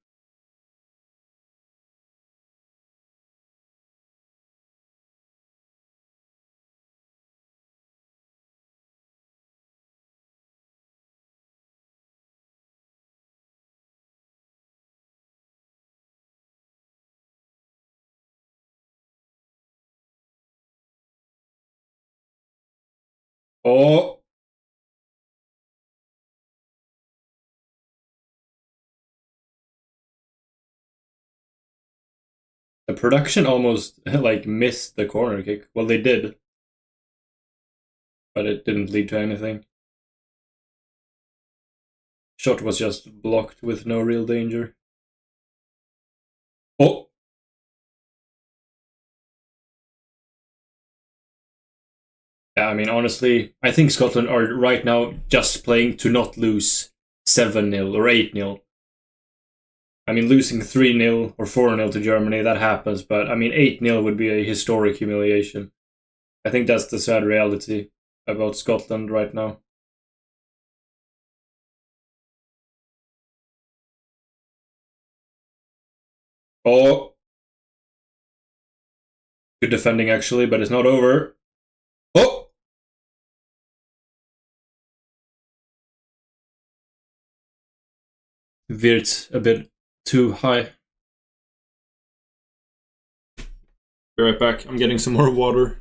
[SPEAKER 1] Oh, the production almost like missed the corner kick. Well, they did, but it didn't lead to anything. Shot was just blocked with no real danger. Oh, yeah, I mean, honestly, I think Scotland are right now just playing to not lose 7-0 or 8-0. I mean, losing 3-0 or 4-0 to Germany, that happens, but I mean, 8-0 would be a historic humiliation. I think that's the sad reality about Scotland right now. Oh, good defending actually, but it's not over. Oh, veered a bit too high. Be right back. I'm getting some more water.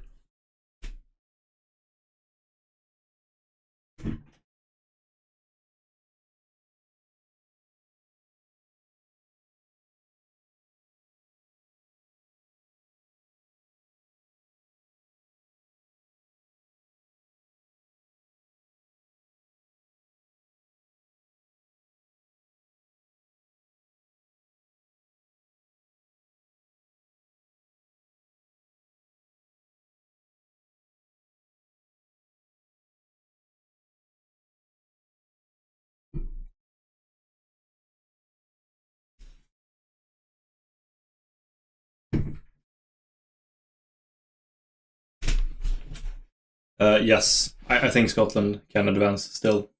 [SPEAKER 1] Yes, I think Scotland can advance still.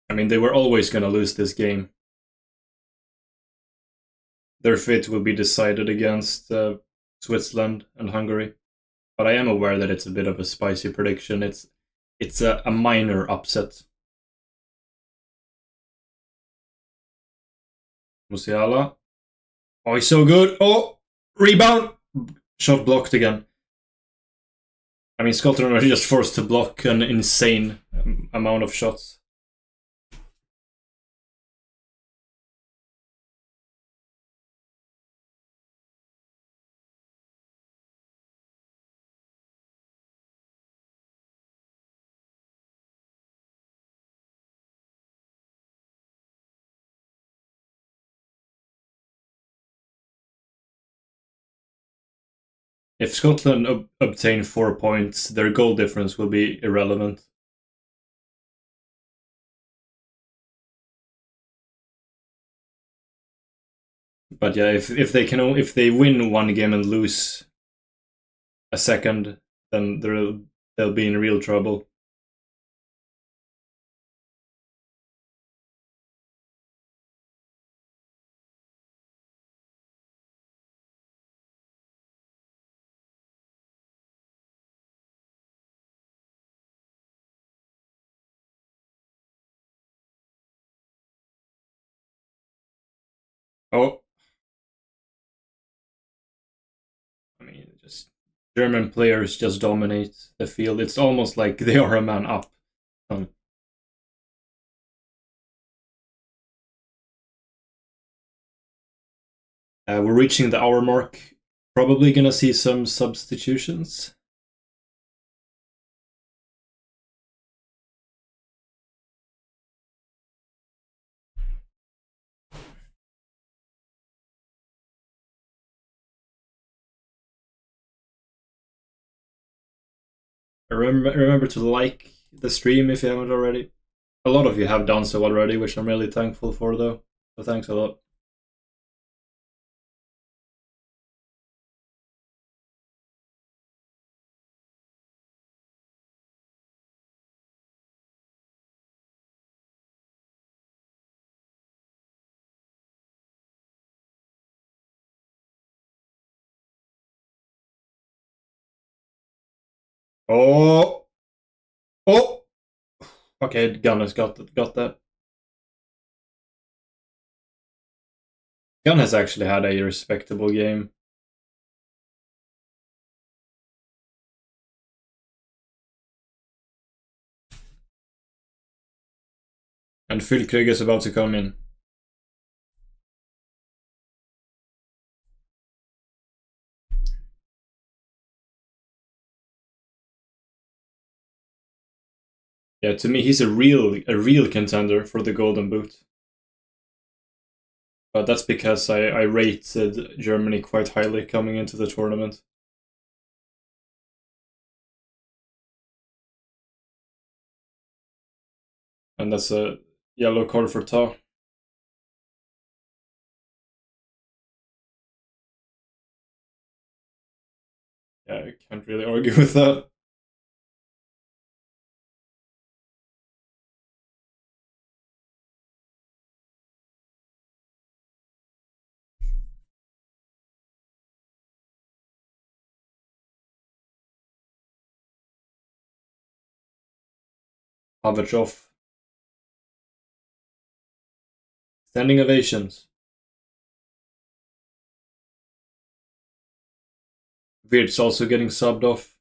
[SPEAKER 1] I mean, they were always going to lose this game. Their fate will be decided against Switzerland and Hungary. But I am aware that it's a bit of a spicy prediction. It's a minor upset. Musiala. Oh, he's so good. Oh, rebound. Shot blocked again. I mean, Scotland are just forced to block an insane amount of shots. If Scotland obtain 4 points, their goal difference will be irrelevant. But yeah, if they win one game and lose a second, then they'll be in real trouble. Oh, I mean, just German players just dominate the field. It's almost like they are a man up. We're reaching the hour mark. Probably gonna see some substitutions. Remember to like the stream if you haven't already. A lot of you have done so already, which I'm really thankful for, though. So thanks a lot. Oh, oh. Okay, Gunn has got that. Gunn has actually had a respectable game. And Füllkrug is about to come in. Yeah, to me, he's a real contender for the Golden Boot. But that's because I rated Germany quite highly coming into the tournament. And that's a yellow card for Ta. Yeah, I can't really argue with that. Havertz. Standing ovations. Wirtz also getting subbed off.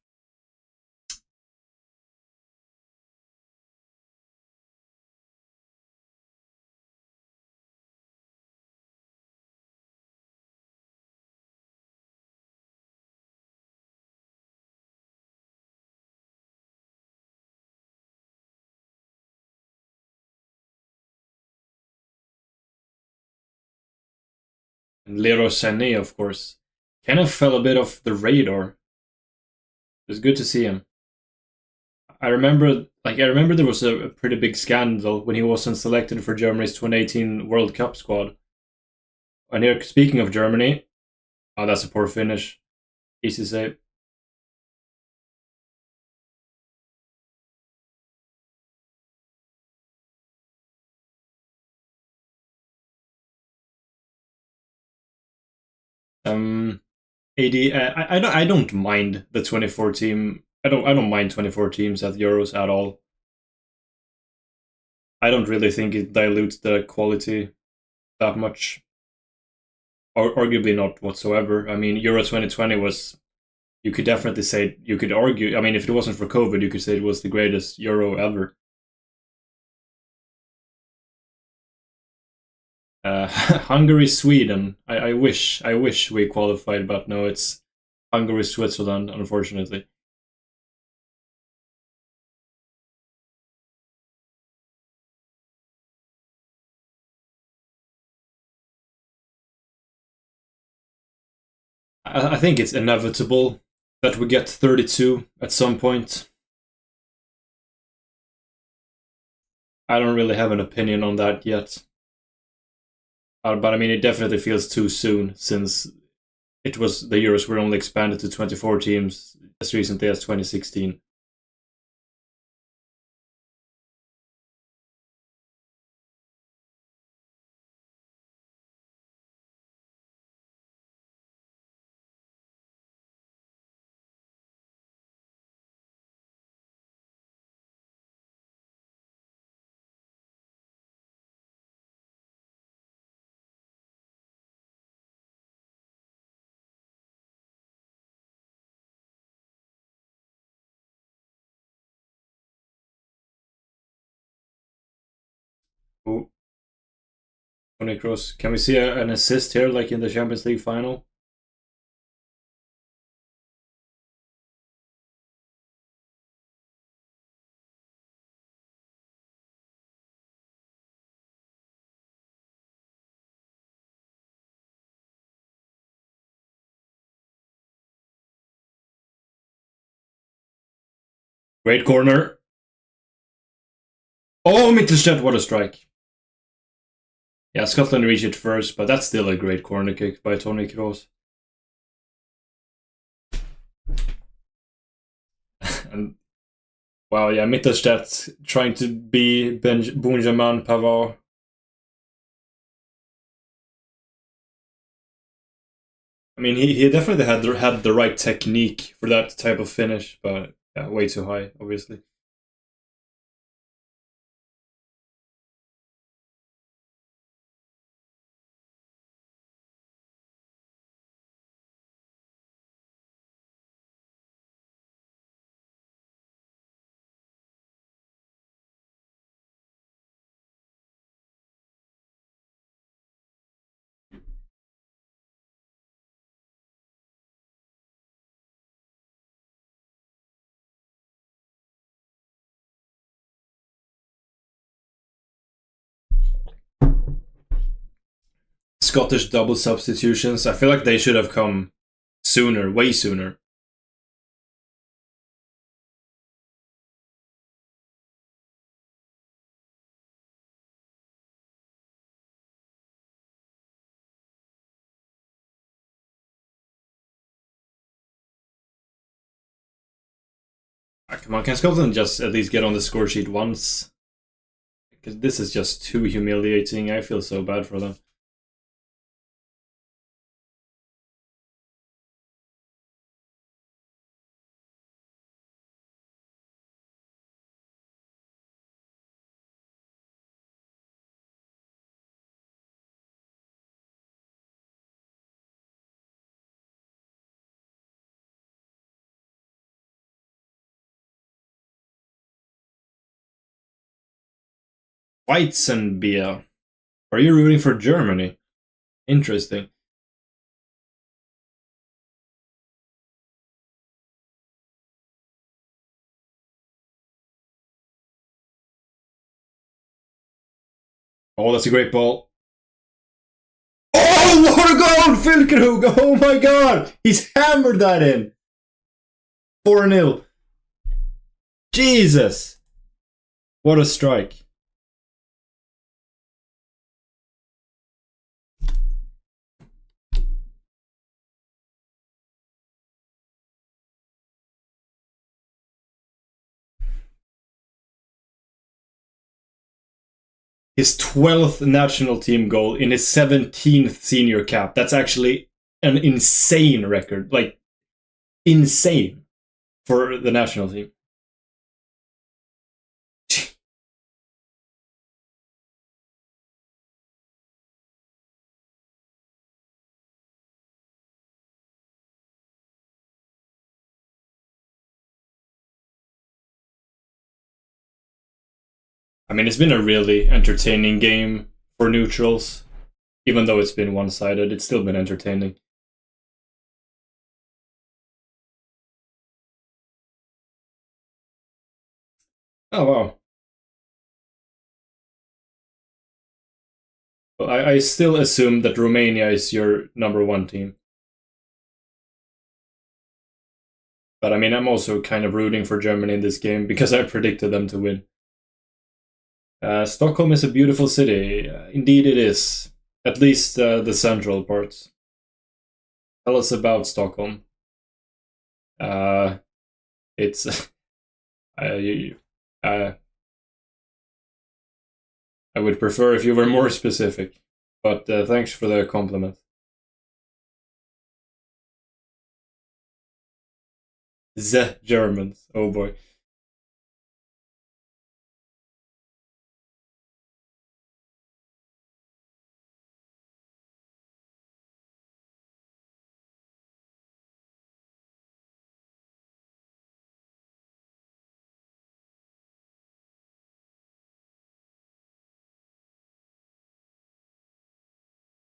[SPEAKER 1] And Leroy Sané, of course, kind of fell a bit off the radar. It was good to see him. I remember there was a pretty big scandal when he wasn't selected for Germany's 2018 World Cup squad. And here, speaking of Germany, oh, that's a poor finish. Easy save. AD, I don't mind the 24 team. I don't mind 24 teams at Euros at all. I don't really think it dilutes the quality that much. Or arguably not whatsoever. I mean, Euro 2020 was, you could definitely say, you could argue, I mean, if it wasn't for COVID, you could say it was the greatest Euro ever. Hungary, Sweden. I wish we qualified, but no, it's Hungary, Switzerland, unfortunately. I think it's inevitable that we get 32 at some point. I don't really have an opinion on that yet. But I mean, it definitely feels too soon since it was the Euros were only expanded to 24 teams as recently as 2016. Oh, Toni Kroos. Can we see an assist here, like in the Champions League final? Great corner. Oh, Mittelstadt, what a strike. Yeah, Scotland reached it first, but that's still a great corner kick by Toni Kroos. And wow, yeah, Mittelstadt trying to be Benjamin Pavard. I mean, he definitely had the right technique for that type of finish, but yeah, way too high, obviously. Scottish double substitutions. I feel like they should have come sooner, way sooner. Ah, come on, can Scotland just at least get on the score sheet once? Because this is just too humiliating. I feel so bad for them. Weizenbier. Are you rooting for Germany? Interesting. Oh, that's a great ball. Oh, what a goal! Füllkrug! Oh my god! He's hammered that in! 4-0. Jesus! What a strike. His 12th national team goal in his 17th senior cap. That's actually an insane record, like insane for the national team. I mean, it's been a really entertaining game for neutrals. Even though it's been one-sided, it's still been entertaining. Oh wow! Well, I still assume that Romania is your number one team. But I mean, I'm also kind of rooting for Germany in this game because I predicted them to win. Stockholm is a beautiful city. Indeed, it is. At least the central parts. Tell us about Stockholm. Uh, it's you, I would prefer if you were more specific, but thanks for the compliment. The Germans. Oh boy.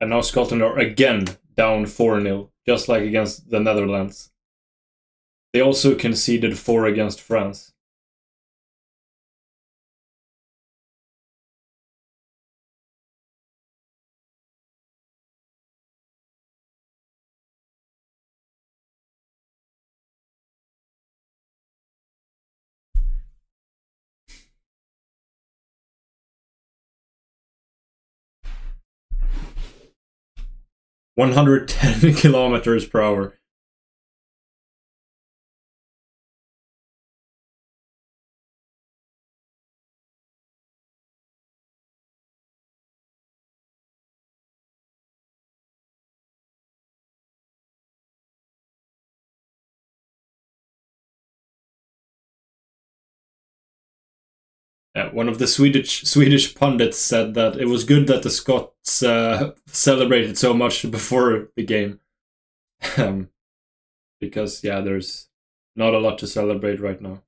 [SPEAKER 1] And now Scotland are again down 4-0, just like against the Netherlands. They also conceded 4 against France. (110 kilometers per hour). One of the Swedish pundits said that it was good that the Scots celebrated so much before the game, because yeah, there's not a lot to celebrate right now.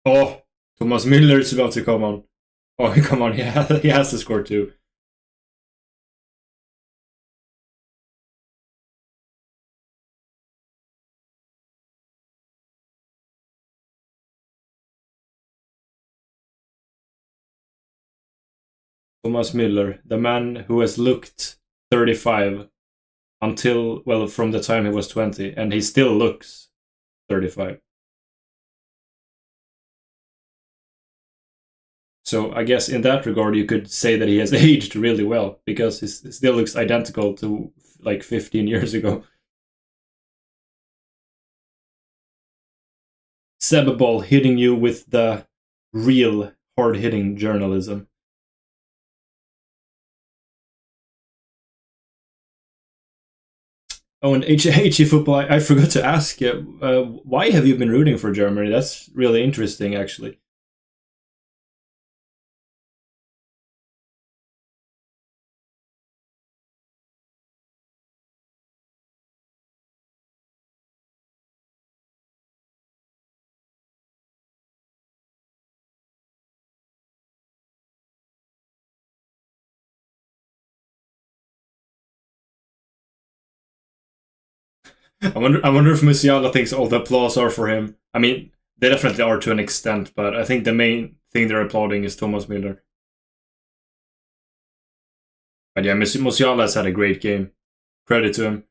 [SPEAKER 1] Oh, Thomas Müller is about to come on. Oh, come on, he has to score too. Thomas Müller, the man who has looked 35 until, well, from the time he was 20, and he still looks 35. So I guess in that regard, you could say that he has aged really well because he still looks identical to like 15 years ago. Sebabol hitting you with the real hard-hitting journalism. Oh, and HE football, I forgot to ask you, why have you been rooting for Germany? That's really interesting, actually. I wonder if Musiala thinks all the applause are for him. I mean, they definitely are to an extent, but I think the main thing they're applauding is Thomas Müller. But yeah, Musiala has had a great game. Credit to him.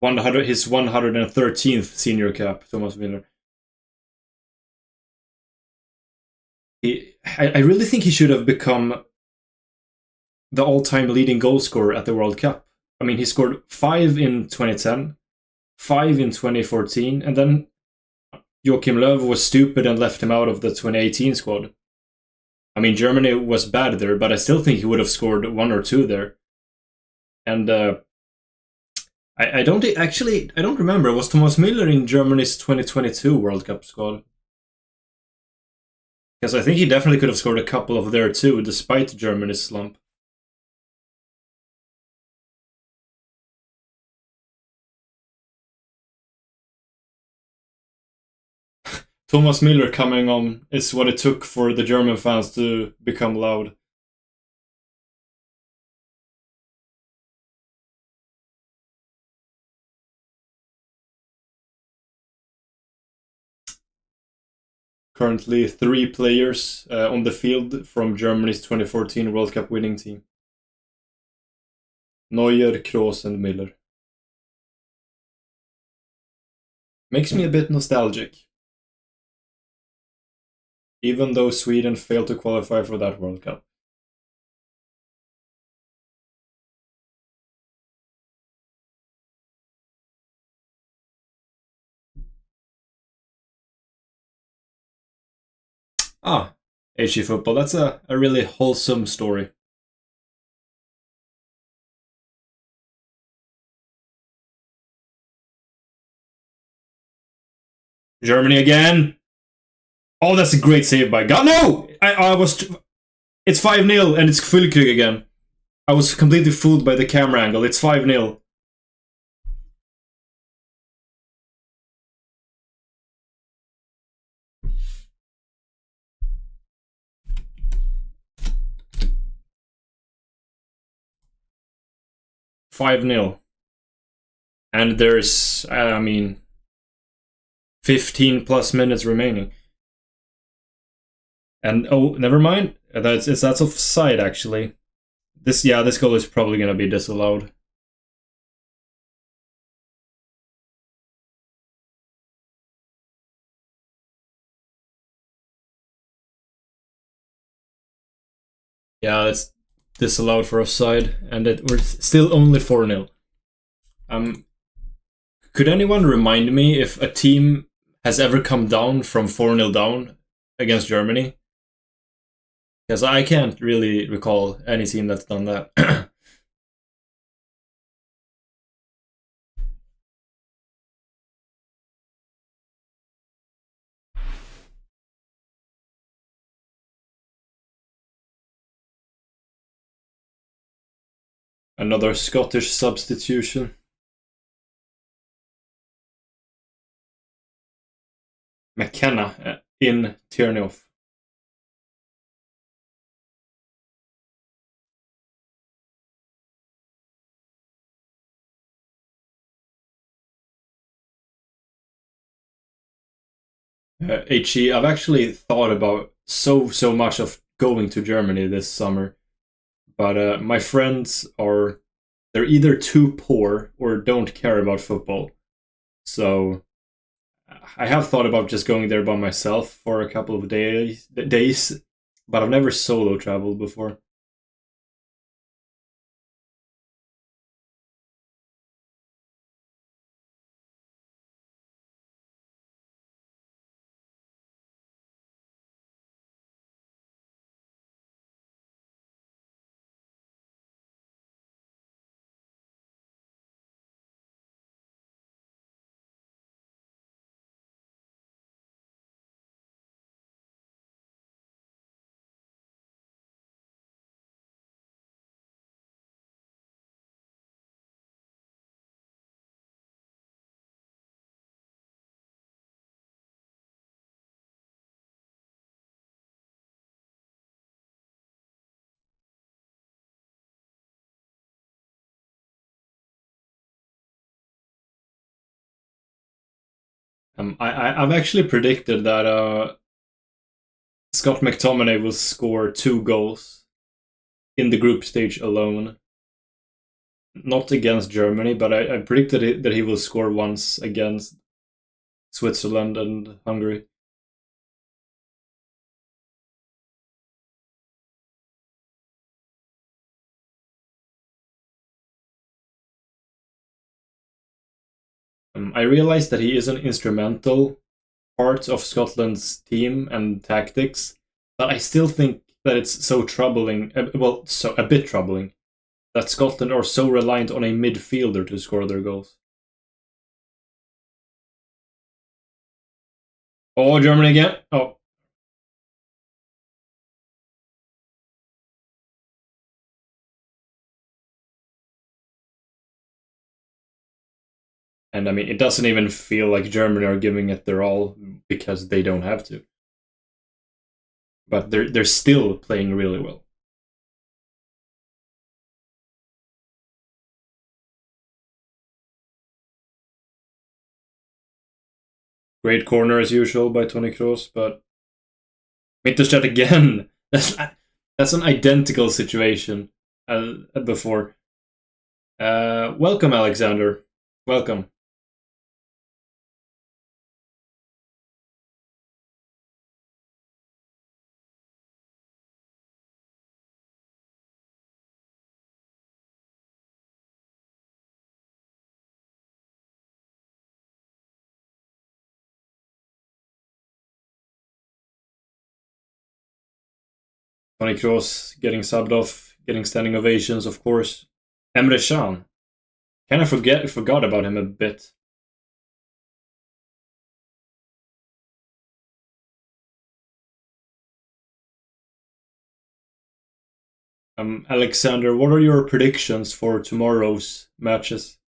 [SPEAKER 1] his 113th senior cap, Thomas Müller. I really think he should have become the all-time leading goal scorer at the World Cup. I mean, he scored 5 in 2010, 5 in 2014, and then Joachim Löw was stupid and left him out of the 2018 squad. I mean, Germany was bad there, but I still think he would have scored 1 or 2 there. And I don't remember. Was Thomas Müller in Germany's 2022 World Cup squad? Because I think he definitely could have scored a couple of there too, despite Germany's slump. Thomas Müller coming on is what it took for the German fans to become loud. Currently 3 players on the field from Germany's 2014 World Cup winning team. Neuer, Kroos and Müller. Makes me a bit nostalgic. Even though Sweden failed to qualify for that World Cup. Ah, HE football. That's a really wholesome story. Germany again. Oh, that's a great save by God. No! I was... It's 5-0 and it's Füllkrug again. I was completely fooled by the camera angle. It's 5-0. And there's, I mean, 15 plus minutes remaining. And oh, never mind. That's offside actually. This goal is probably gonna be disallowed. Yeah, it's disallowed for offside, and we're still only 4-0. Could anyone remind me if a team has ever come down from 4-0 down against Germany? Because I can't really recall any team that's done that. Another Scottish substitution. McKenna in Tiernoff. HE, I've actually thought about so much of going to Germany this summer, but my friends they're either too poor or don't care about football. So I have thought about just going there by myself for a couple of days, but I've never solo traveled before. I've actually predicted that Scott McTominay will score 2 goals in the group stage alone. not against Germany, but I predicted that he will score once against Switzerland and Hungary. I realized that he is an instrumental part of Scotland's team and tactics, but I still think that it's so troubling. Well, so a bit troubling that Scotland are so reliant on a midfielder to score their goals. Oh, Germany again! Oh, and I mean, it doesn't even feel like Germany are giving it their all because they don't have to. But they're still playing really well. Great corner as usual by Tony Kroos, but Mittelstadt again. That's an identical situation as before. Welcome, Alexander. Welcome. Tony Kroos getting subbed off, getting standing ovations, of course. Emre Can. Kind of forgot about him a bit. Alexander, what are your predictions for tomorrow's matches?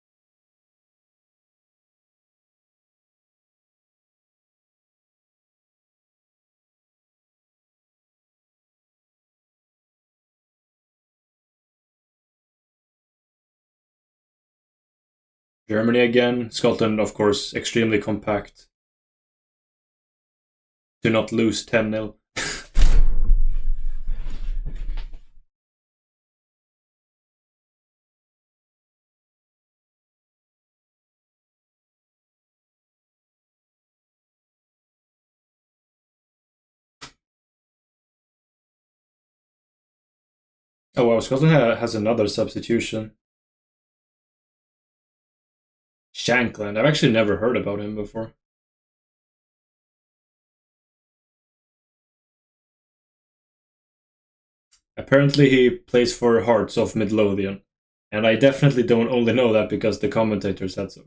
[SPEAKER 1] Germany again. Scotland, of course, extremely compact. Do not lose 10-0. Oh wow, Scotland has another substitution. Shankland. I've actually never heard about him before. Apparently, he plays for Hearts of Midlothian. And I definitely don't only know that because the commentator said so.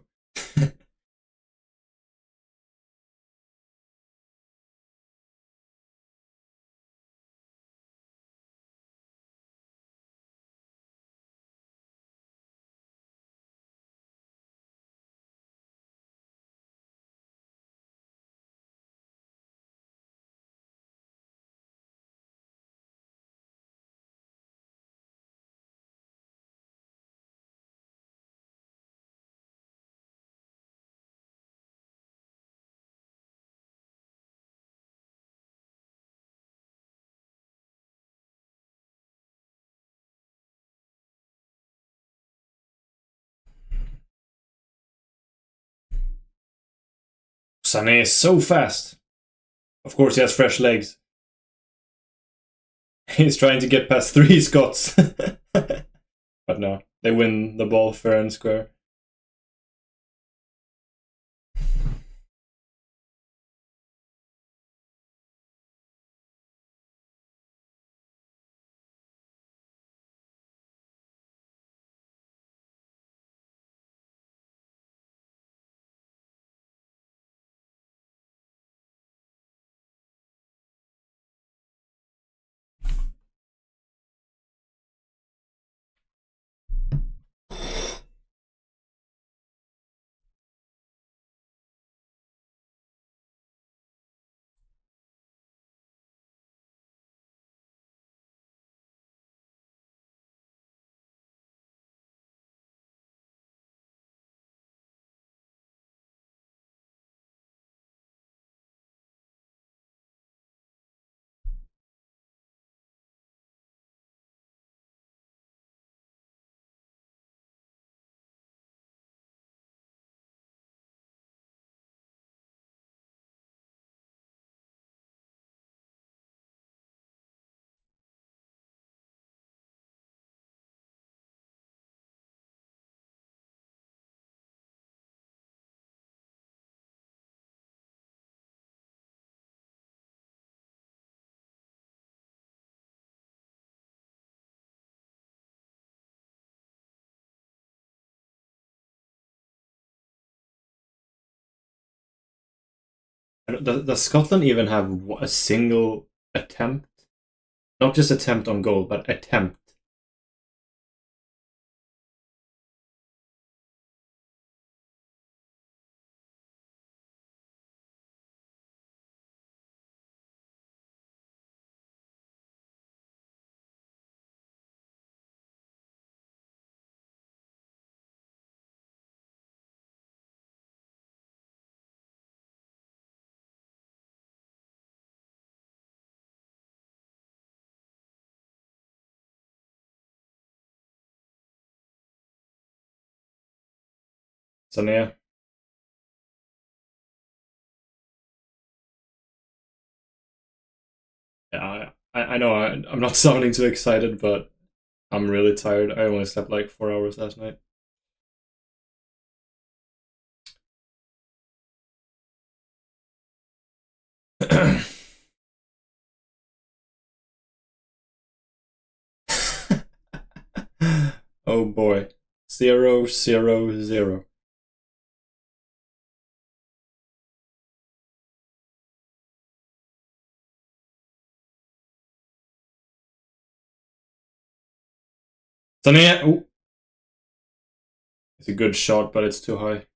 [SPEAKER 1] Sané is so fast. Of course, he has fresh legs. He's trying to get past three Scots. But no, they win the ball fair and square. Does Scotland even have a single attempt? Not just attempt on goal, but attempt. So yeah. Yeah, I know I'm not sounding too excited, but I'm really tired. I only slept like 4 hours last night. Oh boy. 0, 0, 0. Sania! Ooh. It's a good shot, but it's too high.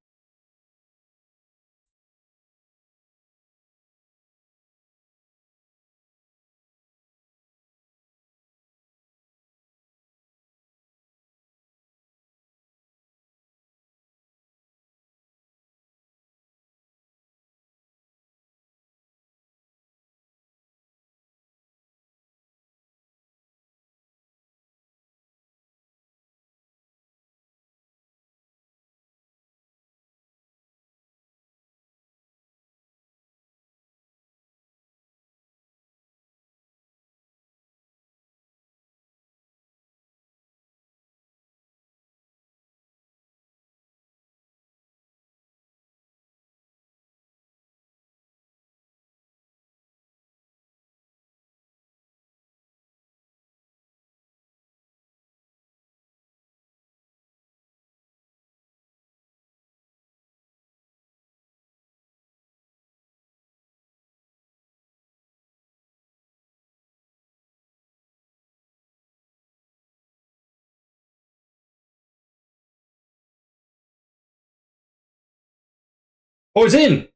[SPEAKER 1] Oh, it's in!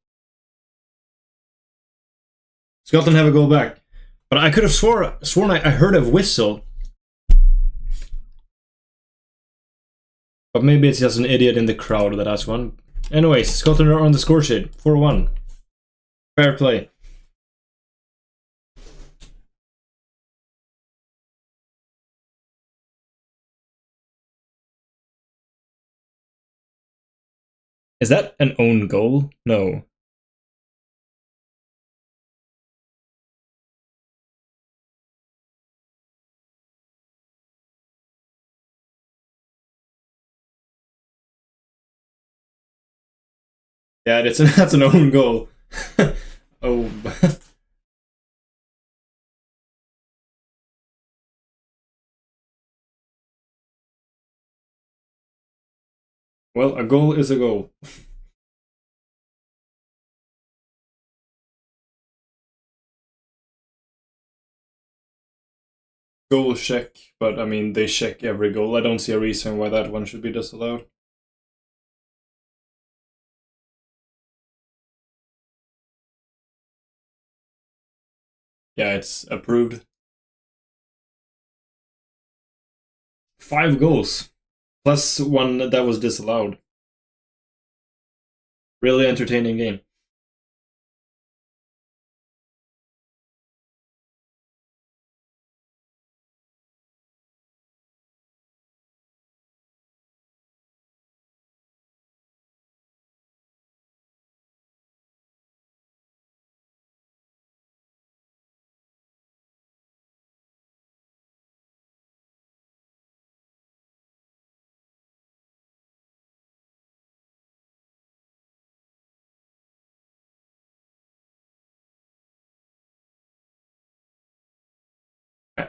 [SPEAKER 1] Scotland have a goal back. But I could have sworn I heard a whistle. But maybe it's just an idiot in the crowd that has one. Anyways, Scotland are on the score sheet. 4-1. Fair play. Is that an own goal? No. Yeah, that's an own goal. Oh. Well, a goal is a goal. Goal check, but I mean, they check every goal. I don't see a reason why that one should be disallowed. Yeah, it's approved. 5 goals. Plus one that was disallowed. Really entertaining game.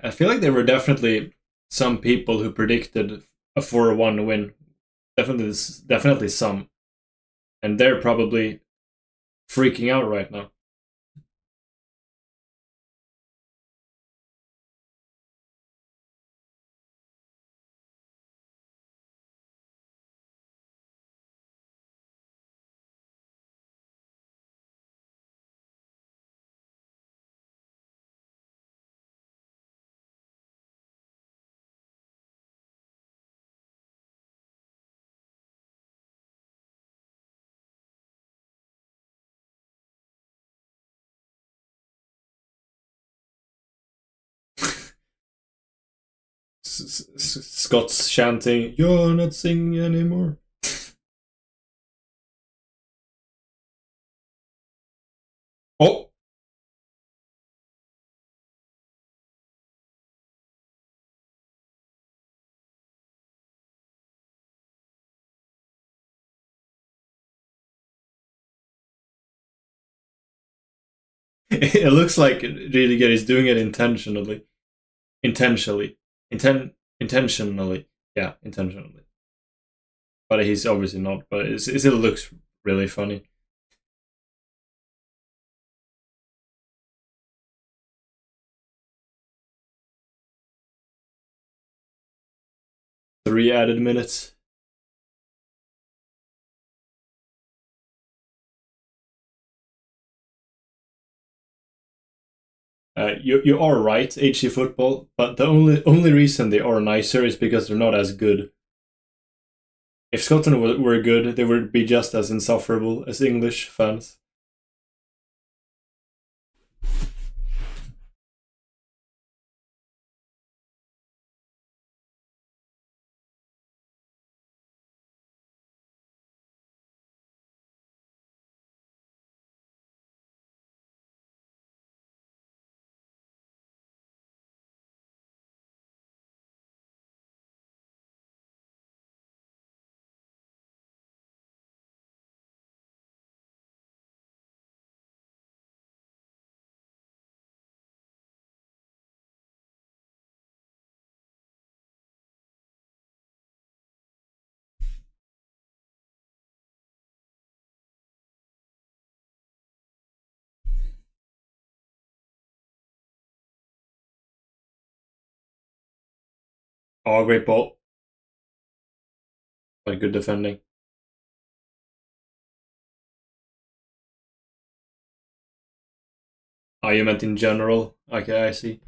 [SPEAKER 1] I feel like there were definitely some people who predicted a 4-1 win. Definitely some. And they're probably freaking out right now. Scott's chanting, "You're not singing anymore." Oh! It looks like Rydiger is doing it intentionally. Intentionally. Yeah, intentionally. But he's obviously not, but it still looks really funny. Three added minutes. You are right, HC football, but the only reason they are nicer is because they're not as good. If Scotland were good, they would be just as insufferable as English fans. Oh, great ball. But good defending. Oh, you meant in general? Okay, I see.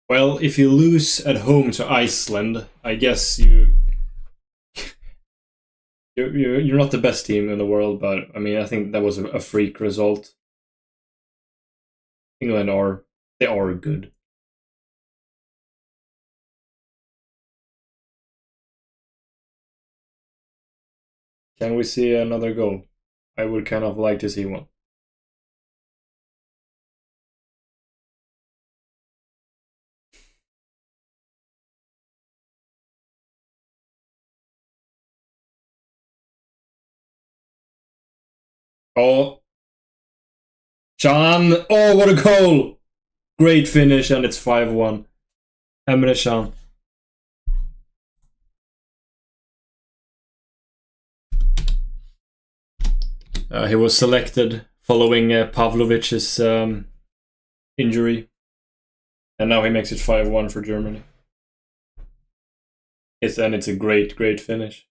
[SPEAKER 1] Well, if you lose at home to Iceland, I guess you're not the best team in the world, but I mean, I think that was a freak result. England are good. Can we see another goal? I would kind of like to see one. Oh, Can! Oh, what a goal! Great finish, and it's 5-1. Emre Can. He was selected following Pavlovic's injury, and now he makes it 5-1 for Germany. It's a great finish.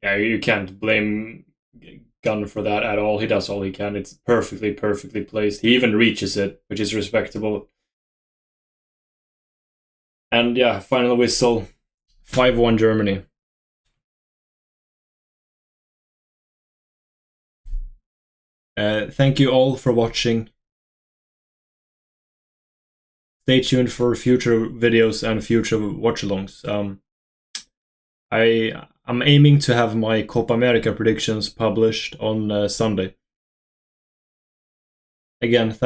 [SPEAKER 1] Yeah, you can't blame Gunn for that at all. He does all he can. It's perfectly placed. He even reaches it, which is respectable. And yeah, final whistle. 5-1 Germany. Thank you all for watching. Stay tuned for future videos and future watchalongs. I'm aiming to have my Copa America predictions published on Sunday. Again, thank